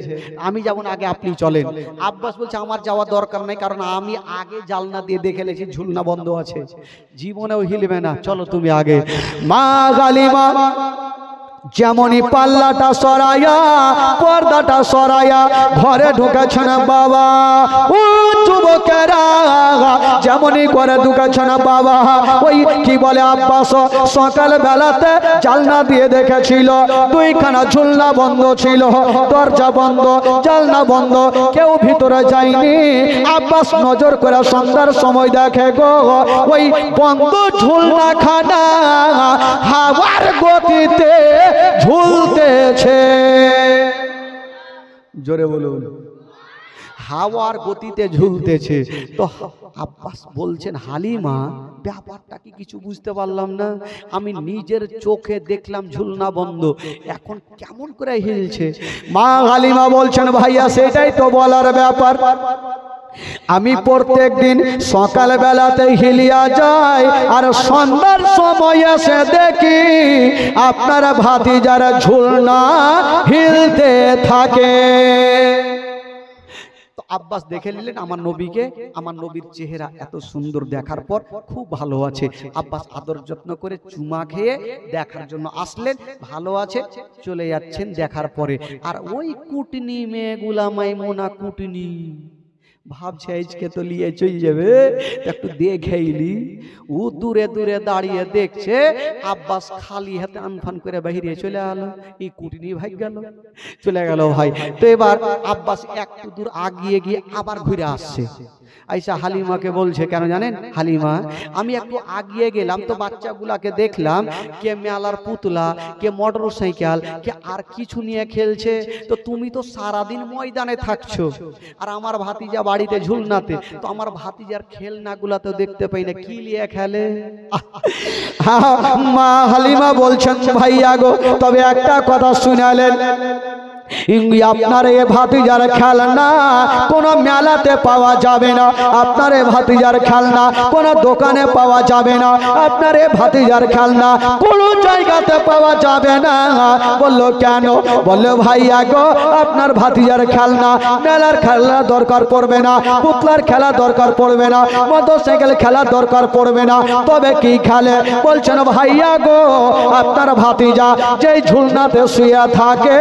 আমি যাব না, আগে আপনি চলেন। আব্বাস বলছে আমার যাওয়ার দরকার নাই, কারণ আমি আগে জালনা দিয়ে দেখে লেছি ঝুলনা বন্ধ আছে, জীবনেও হিলবে না, চলো তুমি আগে। মা হালিমা যেমনই পাল্লাটা সরাইয়া পর্দাটা সরাইয়া ঘরে ঢুকেছেন বাবা, ও যুবকেরা যেমনই করে ঢুকেছেন বাবা, ওই কি বলে আব্বাস সকাল বেলাতে জালনা দিয়ে দেখেছিল দুইখানা ঝুলনা বন্ধ ছিল, দরজা বন্ধ জালনা বন্ধ, কেউ ভিতরে যায়নি। আব্বাস নজর করে সন্ধ্যার সময় দেখে গো ওই বন্ধ ঝুলনা খানা হাওয়ার গতিতে ঝুলতেছে। জোরে বলুন, হাওয়ার গতিতে ঝুলতেছে। তো আব্বাস বলছেন হালিমা ব্যাপারটা কি কিছু বুঝতে পারলাম না, আমি নিজের চোখে দেখলাম ঝুলনা বন্ধ, এখন কেমন করে হিলছে। মা হালিমা বলছেন ভাইয়া সেটাই তো বলার ব্যাপার, আমি প্রত্যেক দিন সকাল বেলাতে হিলিয়া যাই, আর সন্ধ্যার সময় এসে দেখি আপনারা ভাতিজার ঝুলনা হিলতে থাকে। আব্বাস দেখে নিলেন আমার নবীকে, আমার নবীর চেহারা এত সুন্দর দেখার পর খুব ভালো আছে। আব্বাস আদর যত্ন করে চুমা খেয়ে দেখার জন্য আসলেন, ভালো আছে চলে যাচ্ছেন দেখার পরে। আর ওই কুটনি মেয়েগুলা মাইমুনা কুটনি ভাবছে আজকে তো লিয়ে চলে যাবে, একটু দেখেইলি। ও দূরে দূরে দাঁড়িয়ে দেখছে আব্বাস খালি হাতে আনফান করে বাহিরে চলে আলো, এই কুটনি ভাই গেল চলে গেল ভাই। তো এবার আব্বাস একটু দূর আগিয়ে গিয়ে আবার ঘুরে আসছে, আইসা হালিমাকে বলছে কেন জানেন হালিমা আমি একটু আগিয়ে গেলাম তো বাচ্চাগুলাকে দেখলাম কে মেলার পুতলা, কে মোটর সাইকেল, কে আর কিছু নিয়ে খেলছে, তো তুমি তো সারাদিন ময়দানে থাকছো আর আমার ভাতিজা বাড়িতে ঝুলনাতে, তো আমার ভাতিজার খেলনাগুলা তো দেখতে পাই না, কি নিয়ে খেলে। মা হালিমা বলছেন ভাইয়া গো তবে একটা কথা শুনালেন, আপনার এ ভাতিজার খেলনা কোন মেলাতে পাওয়া যাবে না, আপনার এ ভাতিজার খেলনা কোন দোকানে পাওয়া যাবে না, আপনার এ ভাতিজার খেলনা কোন জায়গাতে পাওয়া যাবে না। বললো কেন? বললো ভাইয়া গো আপনার ভাতিজার খেলনা মেলার খেলা দরকার পড়বে না, পুতলার খেলা দরকার পড়বে না, মোটরসাইকেল খেলা দরকার পড়বে না, তবে কি খেলে? বলছেন ভাইয়া গো আপনার ভাতিজা যেই ঝুলনাতে শুয়ে থাকে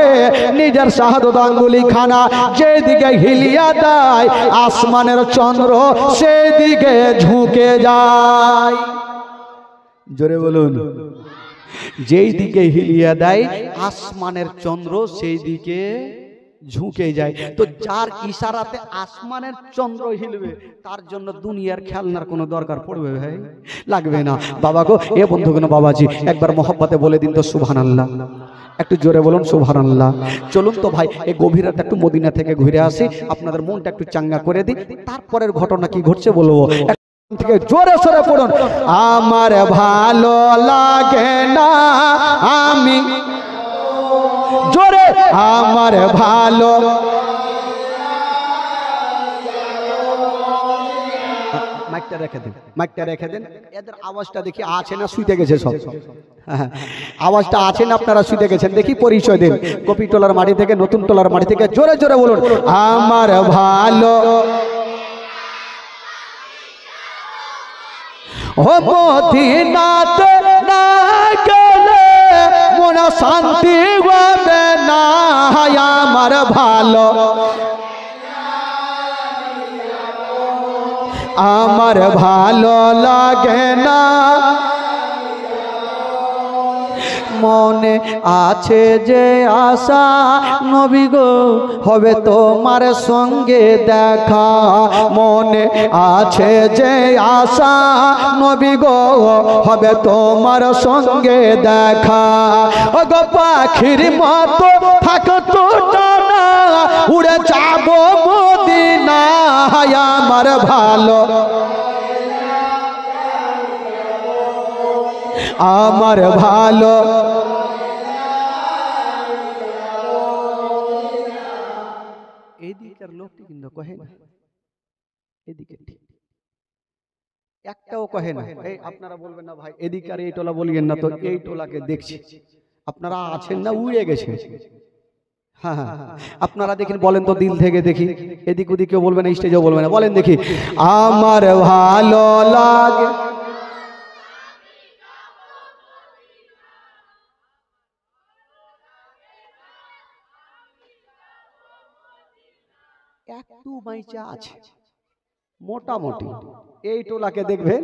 নিজের শাহাদত আঙ্গুলি খানা যেদিকে হিলিয়া দেয় আসমানের চন্দ্র সেদিকে ঝুঁকে যায়। জোরে বলুন, যেই দিকে হিলিয়া দেয় আসমানের চন্দ্র সেই দিকে ঝুঁকে যায়। তো যার ইশারাতে আসমানের চন্দ্র হিলবে তার জন্য দুনিয়ার খেলনার কোনো দরকার পড়বে ভাই? লাগবে না। বাবা গো এ বন্ধুগণ বাবাজি একবার মহব্বতে বলে দিন তো সুবহানাল্লাহ। একটু জোরে বলুন সুবহানাল্লাহ। চলুন তো ভাই এই গভীর রাতে একটু মদিনা থেকে ঘুরে আসি, আপনাদের মনটা একটু চাঙ্গা করে দিই, তারপরের ঘটনা কি ঘটছে বলবো। থেকে জোরে সরে পড়ুন। আমার ভালো লাগে না আমি, জোরে আমার ভালো, মাইকটা রেখে দেন, মাইকটা রেখে দেন। এদের আওয়াজটা দেখি আছে না শুইতে গেছে সব, আওয়াজটা আছে না আপনারা শুইতে গেছেন দেখি, পরিচয় দিন। কপিটোলার মাটি থেকে, নতুন টোলার মাটি থেকে, জোরে জোরে বলুন আমার ভালো ও মদিনাতে না গেলে মন শান্তি হবে না, আমার ভালো আমার ভালো লাগে না, মনে আছে যে আশা নবী গো হবে তোমার সঙ্গে দেখা, মনে আছে যে আশা নবী গো হবে তোমার সঙ্গে দেখা, ও গো পাখির মতো থাকতো টানা উড়ে যাব মদিনা, আমার ভালো আমার ভালো এদিকের লোকটি কিন্তু কহে না, এদিকে একটাও কহে না। এই আপনারা বলবেন না ভাই এদিকে আর এই টোলা বলিয়েন না তো, এই টোলাকে দেখছি আপনারা আছেন না উড়ে গেছে। হ্যাঁ হ্যাঁ আপনারা দেখেন, বলেন তো দিল থেকে দেখি, এদিক ওদিকেও বলবেন না, স্টেজেও বলবেন না, বলেন দেখি আমার ভালো লাগে। একটু বাইচা আছে মোটামুটি, এই টোলাকে দেখবেন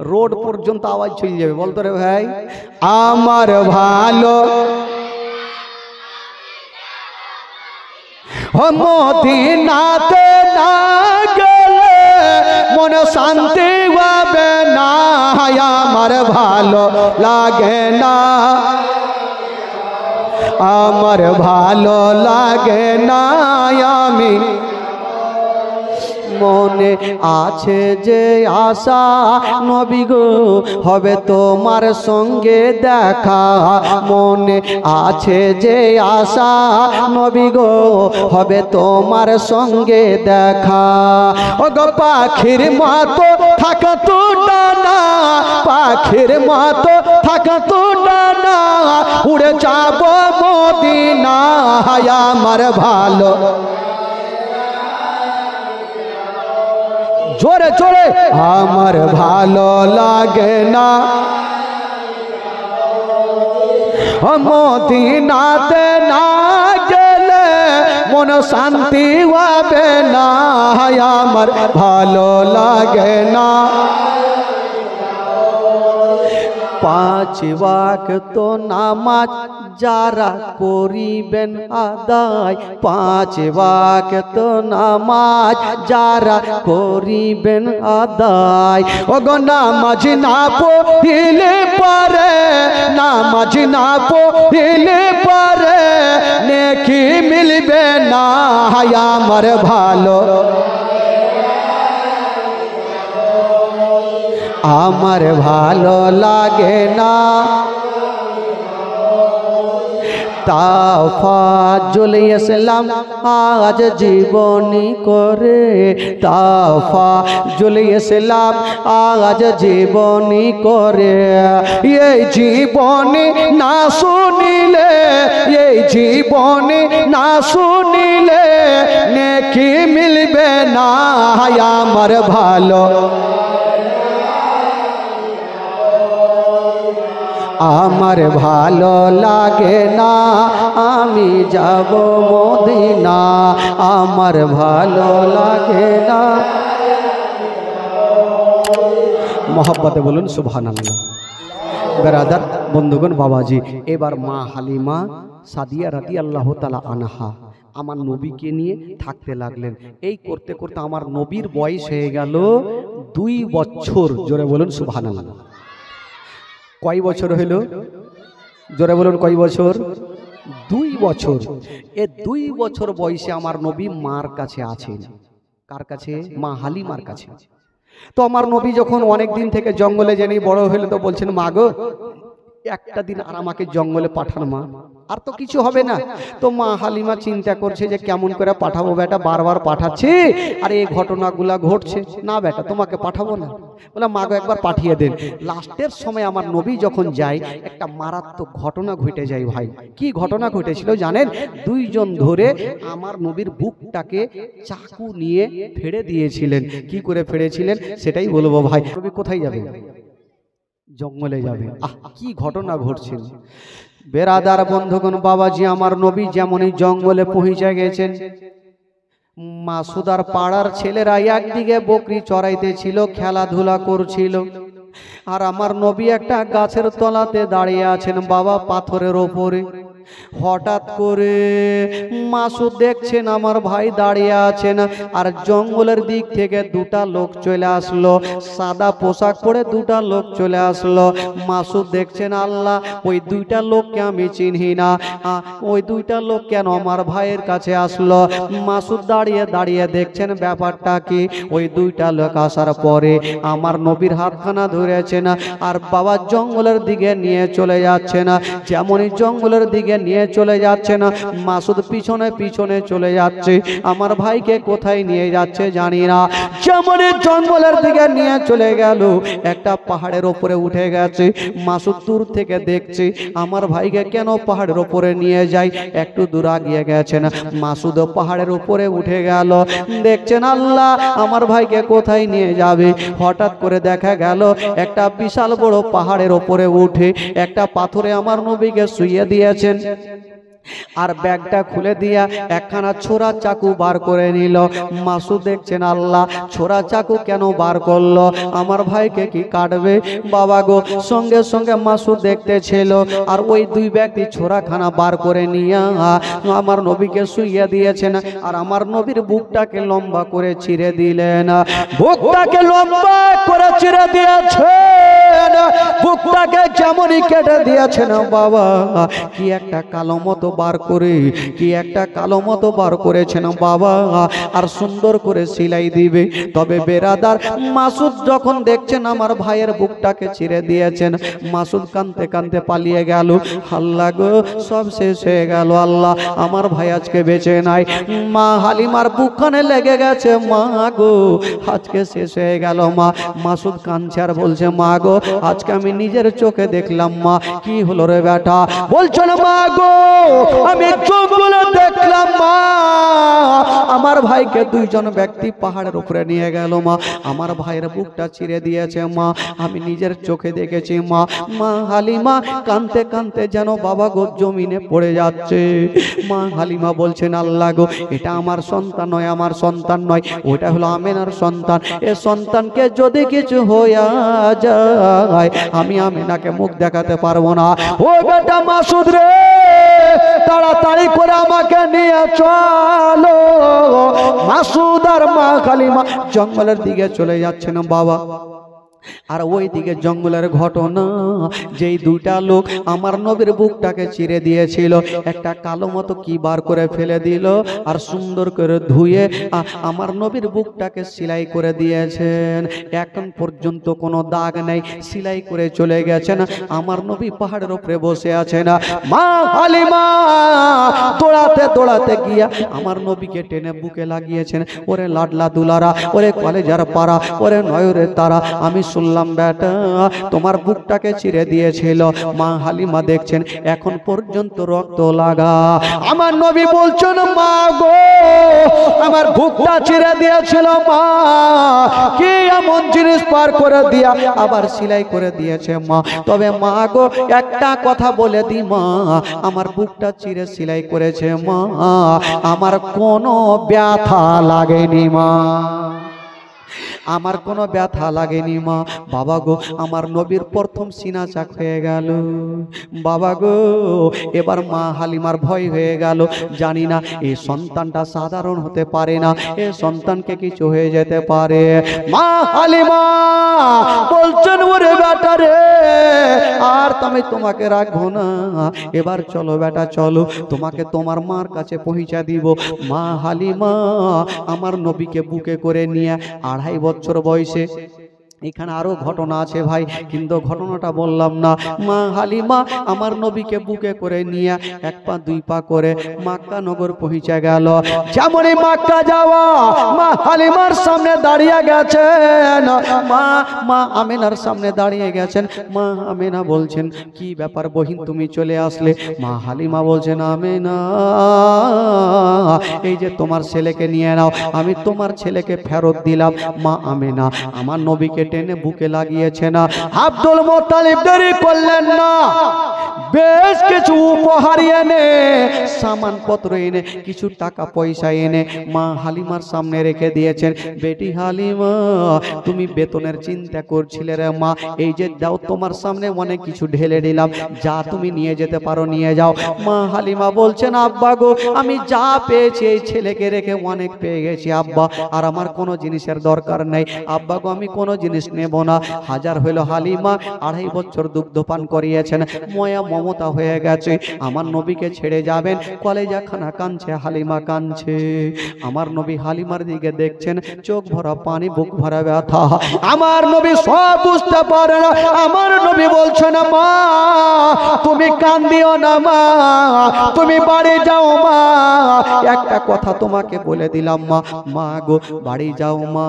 রোড পর্যন্ত আওয়াজ ছড়িয়ে যাবে, বলতো রে ভাই আমার ভালো মদিনাতে না গেলে মন শান্তি হবে না, আমার ভালো লাগে না, আমার ভালো লাগে না, আমি মনে আছে যে আশা নবী গো হবে তোমার সঙ্গে দেখা, মনে আছে যে আশা নবী গো হবে তোমার সঙ্গে দেখা, ও গো পাখির মতো থাকতো ডানা, পাখির মতো থাকতো ডানা উড়ে যাব মদিনা, আমার ভালো জোরে জোরে আমার ভালো লাগে না, মদিনাতে না গেলে মন শান্তি হবে না, আমার ভালো লাগে না, পাঁচ ওয়াক্ত নামাজ যারা করিবেন আদায়, পাঁচ ওয়াক্ত নামাজ যারা করিবেন আদায়, ও গো নামাজ না পড়িলে পারে, নামাজ না পড়িলে পারে নেকি মিলবে না, আমার ভালো আমার ভালো লাগে না, তাফাজুল ইসলাম আজ জীবনী করে, তাফাজুল ইসলাম আজ জীবনী করে, এই জীবনী না শুনিলে, এই জীবনী না শুনিলে নেকি মিলবে না, আমার ভালো আমার ভালো লাগে না, আমি যাব মদিনা, আমার ভালো লাগে না, মহব্বতে বলুন সুবহানাল্লাহ। বেরাদার বন্ধুগণ বাবাজি, এবার মা হালিমা সাদিয়া রাদিয়াল্লাহু তাআলা আনহা আমার নবীকে নিয়ে থাকতে লাগলেন। এই করতে করতে আমার নবীর বয়স হয়ে গেল 2 বছর, জোরে বলুন সুবহানাল্লাহ। কয় বছর হইল? জোরে বলুন কয় বছর? 2 বছর। এ 2 বছর বয়সে আমার নবী মার কাছে আছেন। কার কাছে? মা হালিমার কাছে। তো আমার নবী যখন অনেক দিন থেকে জঙ্গলে জেনে বড় হলো, তো বলছেন মা গো একটা দিন আর আমাকে জঙ্গলে পাঠান মা, আর তো কিছু হবে না। তো মা হালিমা চিন্তা করছে যে কেমন করে পাঠাবো, বেটা বারবার পাঠাচ্ছি আর এই ঘটনাগুলা ঘটছে না, বেটা তোমাকে পাঠাবো না। বলে মা গো একবার পাঠিয়ে দেন। লাস্টের সময় আমার নবী যখন যায়, একটা মারাত্মক ঘটনা ঘটে যায় ভাই। কি ঘটনা ঘটেছিল জানেন? 2 জন ধরে আমার নবীর বুকটাকে চাকু নিয়ে ফেড়ে দিয়েছিলেন। কি করে ফেড়েছিলেন সেটাই বলবো ভাই। নবী কোথায় যাবে? জঙ্গলে যাবে। কি ঘটনা ঘটছে বেরাদার বন্ধুগণ, বাবাজি আমার নবী যেমনই জঙ্গলে পৌঁছে গেছেন, মাসুদার পাড়ার ছেলেরা একদিকে বকরি চড়াইতে ছিল, খেলাধুলা করছিল, আর আমার নবী একটা গাছের তলাতে দাঁড়িয়ে আছেন বাবা, পাথরের ওপরে। হঠাৎ করে মাসুদ দেখছেন আমার ভাই দাঁড়িয়ে আছেন, আর জঙ্গলের দিক থেকে 2টা লোক চলে আসলো, সাদা পোশাক পরে 2টা লোক চলে আসলো। মাসুদ দেখছেন আল্লাহ, ওই 2টা লোককে আমি চিনি না, ওই 2টা লোক কেন আমার ভাইয়ের কাছে আসলো? মাসুদ দাঁড়িয়ে দাঁড়িয়ে দেখছেন ব্যাপারটা কি। ওই 2টা লোক আসার পরে আমার নবীর হাতখানা ধরেছেন, আর বাবা জঙ্গলের দিকে নিয়ে চলে যাচ্ছেন। যেমনই জঙ্গলের দিকে নিয়ে চলে যাচ্ছে না, মাসুদ পিছনে পিছনে চলে যাচ্ছে। আমার ভাইকে কোথায় নিয়ে যাচ্ছে জানি না। যেমনই জঙ্গলের দিকে নিয়ে চলে গেল, একটা পাহাড়ের উপরে উঠে গেছে। মাসুদ দূর থেকে দেখছে আমার ভাইকে কেন পাহাড়ের উপরে নিয়ে যায়। একটু দূর আগিয়ে গেছেন, মাসুদ পাহাড়ের উপরে উঠে গেল। দেখছেন আল্লাহ আমার ভাইকে কোথায় নিয়ে যাবে। হঠাৎ করে দেখা গেল একটা বিশাল বড় পাহাড়ের উপরে উঠে একটা পাথরে আমার নবীকে শুইয়ে দিয়েছেন, আর ব্যাগটা খুলে দিয়া একখানা ছোরা চাকু বার করে নিল। মাসুদ দেখছেন আল্লাহ ছোরা চাকু কেন বার করলো, আমার ভাইকে কি কাটবে বাবা গো। সঙ্গে সঙ্গে মাসুদ দেখতে ছিল, আর ওই 2 ব্যক্তি ছোরাখানা বার করে নিয়ে আমার নবীকে শুইয়ে দিয়েছেন, আর আমার নবীর বুকটাকে লম্বা করে ছিঁড়ে দিলেন। বুকটাকে লম্বা করে ছিঁড়ে দিয়েছেন, বুকটাকে যেমনই কেটে দিয়েছেন বাবা, কি একটা কালো মতো বার করে, কি একটা কালো মতো বার করেছেন বাবা, আর সুন্দর করে সেলাই দিবে। তবে বেরাদার মাসুদ যখন দেখছেন আমার ভাইয়ের বুকটাকে ছিঁড়ে দিয়েছেন, মাসুদ কাঁদতে কাঁদতে পালিয়ে গেল। আল্লাহ গো সব শেষ হয়ে গেল, আল্লাহ আমার ভাই আজকে বেঁচে নাই। মা হালিমার বুকখানে লেগে গেছে, মা গো আজকে শেষ হয়ে গেল মা। মাসুদ কাঁদছে আর বলছে মা গো আজকে আমি নিজের চোখে দেখলাম মা। কি হলো রে বেটা? বলছো না মা গো আমি জঙ্গলে দেখলাম মা, আমার ভাইকে 2 জন ব্যক্তি পাহাড়ের উপরে নিয়ে গেল মা, আমার ভাইয়ের বুকটা ছিঁড়ে দিয়েছে মা, আমি নিজের চোখে দেখেছি মা। মা হালিমা কাঁদতে কাঁদতে যেন বাবা গো জমিনে পড়ে যাচ্ছে। মা হালিমা বলছেন আল্লাহ গো এটা আমার সন্তান নয়, আমার সন্তান নয়, ওটা হলো আমেনার সন্তান। এ সন্তানকে যদি কিছু হইয়া যায় আমি আমেনাকে মুখ দেখাতে পারবো না। ও বেটা মাসুদ রে তাড়াতাড়ি করে আমাকে নিয়ে চলো। মাসুদ আর মা হালিমা জঙ্গলের দিকে চলে যাচ্ছেন বাবা। আর ওই দিকে জঙ্গলের ঘটনা, যেই 2টা লোক আমার নবীর বুকটাকে চিরে দিয়েছিল, একটা কালো মতো কি বার করে ফেলে দিল, আর সুন্দর করে ধুয়ে আমার নবীর বুকটাকে সেলাই করে দিয়েছেন। এখন পর্যন্ত কোনো দাগ নেই, সেলাই করে চলে গেছেন। আমার নবী পাহাড়ের উপরে বসে আছেন। মা হালিমা দৌড়াতে দৌড়াতে গিয়া আমার নবীকে টেনে বুকে লাগিয়েছেন। ওরে লাডলা দুলারা, ওরে কলেজার পাড়া, ওরে নয়রের তারা, আমি শুনলাম বেটা তোমার বুকটাকে চিরে দিয়েছিল। মা হালিমা দেখছেন এখন পর্যন্ত রক্ত লাগা। আমার নবী বলছেন মা গো আমার বুকটা চিরে দিয়েছিল মা, কি এমন জিনিস পার করে দিয়া আবার সেলাই করে দিয়েছে মা। তবে মা গো একটা কথা বলে দি মা, আমার বুকটা চিরে সেলাই করেছে মা, আমার কোনো ব্যথা লাগেনি মা, আমার কোনো ব্যথা লাগেনি মা। বাবা গো আমার নবীর প্রথম সিনা চাক হয়ে গেল বাবা গো। এবার মা হালিমার ভয় হয়ে গেল, জানি না এই সন্তানটা সাধারণ হতে পারে না, এ সন্তানকে কিছু হয়ে যেতে পারে। মা হালিমা বলছেন ওরে বেটা রে আর আমি তোমাকে রাখবো না, এবার চলো বেটা চলো, তোমাকে তোমার মার কাছে পৌঁছা দিব। মা হালিমা আমার নবীকে বুকে করে নিয়ে 2.5 বছর বয়সে, এখানে আরো ঘটনা আছে ভাই, কিন্তু ঘটনাটা বললাম না। মা হালিমা আমার নবীকে বুকে করে নিয়ে 1 পা 2 পা করে মক্কা নগর পৌঁছে গেল। যেমনই মক্কা যাওয়া, মা হালিমার সামনে দাঁড়িয়ে গেছেন, মা আমেনার সামনে দাঁড়িয়ে গেছেন। মা আমেনা বলছেন, কি ব্যাপার বহিন তুমি চলে আসলে? মা হালিমা বলছেন, আমেনা এই যে তোমার ছেলেকে নিয়ে নাও, আমি তোমার ছেলেকে ফেরত দিলাম। মা আমেনা আমার নবীকে টেনে বুকে লাগিয়েছে না। আব্দুল মুত্তালিব দেরি করলেন না, বেশ কিছু উপহার এনে, সামানপত্র এনে, কিছু টাকা পয়সা এনে মা হালিমার সামনে রেখে দিয়েছেন। বেটি হালিমা তুমি বেতনের চিন্তা করছিলে রে মা, এই যে দাও তোমার সামনে অনেক কিছু ঢেলে দিলাম, যা তুমি নিয়ে যেতে পারো নিয়ে যাও। মা হালিমা বলছেন, আব্বা গো আমি যা পেয়েছি এই ছেলেকে রেখে অনেক পেয়ে গেছি আব্বা, আর আমার কোনো জিনিসের দরকার নেই আব্বা গো, আমি কোনো জিনিস নেব না। হাজার হইল হালিমা 2.5 বছর দুগ্ধপান করিয়েছেন, ময়া মমতা হয়ে গেছে, আমার নবীকে ছেড়ে যাবেন, কলেজা খানা কাঁদছে, হালিমা কাঁদছে। আমার নবী হালিমার দিকে দেখছেন, চোখ ভরা পানি, বুক ভরা ব্যথা। আমার নবী সব বুঝতে পারে না। আমার নবী বলছেন, মা তুমি কান্দিও না মা, তুমি বাড়ি যাও মা। একটা কথা তোমাকে বলে দিলাম মা, মা গো বাড়ি যাও মা,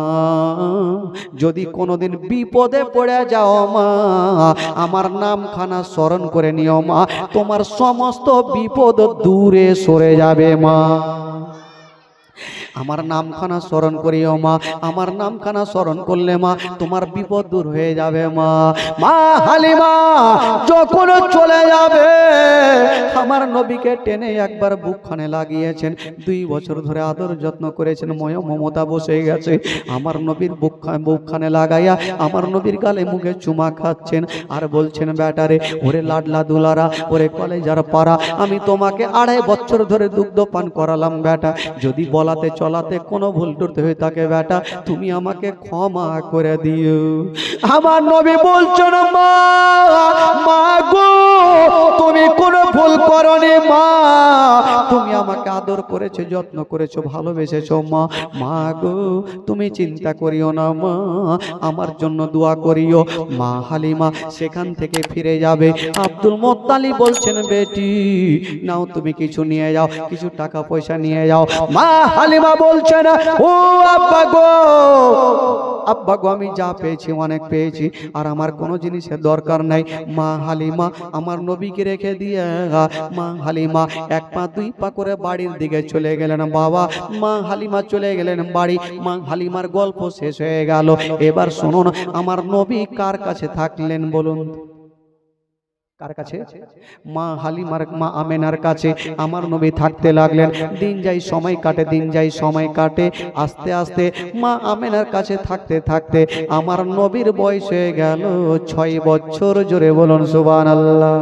যদি কোনোদিন বিপদে পড়ে যাও মা, আমার নামখানা স্মরণ করে নিও মা, তোমার সমস্ত বিপদ দূরে সরে যাবে মা। আমার নামখানা স্মরণ করিও মা, আমার নামখানা স্মরণ করলে মা তোমার বিপদ দূর হয়ে যাবে মা। মা হালিমা যখন চলে যাবে, আমার নবীকে টেনে একবার বুকখানে লাগিয়েছেন, 2 বছর ধরে আদর যত্ন করেছেন, ময় মমতা বসে গেছে। আমার নবীর বুকখানে লাগাইয়া আমার নবীর গালে মুখে চুমা খাচ্ছেন, আর বলছেন, বেটারে ওরে লাডলা দুলারা, ওরে কলেজার পাড়া, আমি তোমাকে 2.5 বছর ধরে দুগ্ধ পান করালাম বেটা, যদি বলাতে চলাতে কোনো ভুল টুট হয়ে থাকে বেটা তুমি আমাকে ক্ষমা করে দিও। আমার নবী বলছেন, মা মা গো তুমি কোনো ভুল করনি মা, তুমি আমাকে আদর করেছো, যত্ন করেছো, ভালোবেসেছো মা। মা গো তুমি চিন্তা করিও না মা, আমার জন্য দোয়া করিও। মা হালিমা সেখান থেকে ফিরে যাবে। আব্দুল মুত্তালিব বলছেন, বেটি নাও তুমি কিছু নিয়ে যাও, কিছু টাকা পয়সা নিয়ে যাও। মা হালিমা বলছেন, ও আব্বা গো, আব্বা গো আমি যা পেয়েছি অনেক পেয়েছি, আর আমার কোনো জিনিসের দরকার নাই। মা হালিমা আমার নবীকে রেখে দিয়ে মা হালিমা 1 পা 2 পা করে বাড়ির দিকে চলে গেলেন। বাবা মা হালিমা চলে গেলেন বাড়ি। মা হালিমার গল্প শেষ হয়ে গেল। এবার শুনুন, আমার নবী কার কাছে থাকলেন বলুন? কার কাছে? মা হালিমার, মা আমেনার কাছে আমার নবী থাকতে লাগলেন। দিন যাই সময় কাটে, দিন যাই সময় কাটে, আস্তে আস্তে মা আমেনার কাছে থাকতে থাকতে আমার নবীর বয়স হয়ে গেল 6 বছর। জোরে বলুন সুবহানাল্লাহ।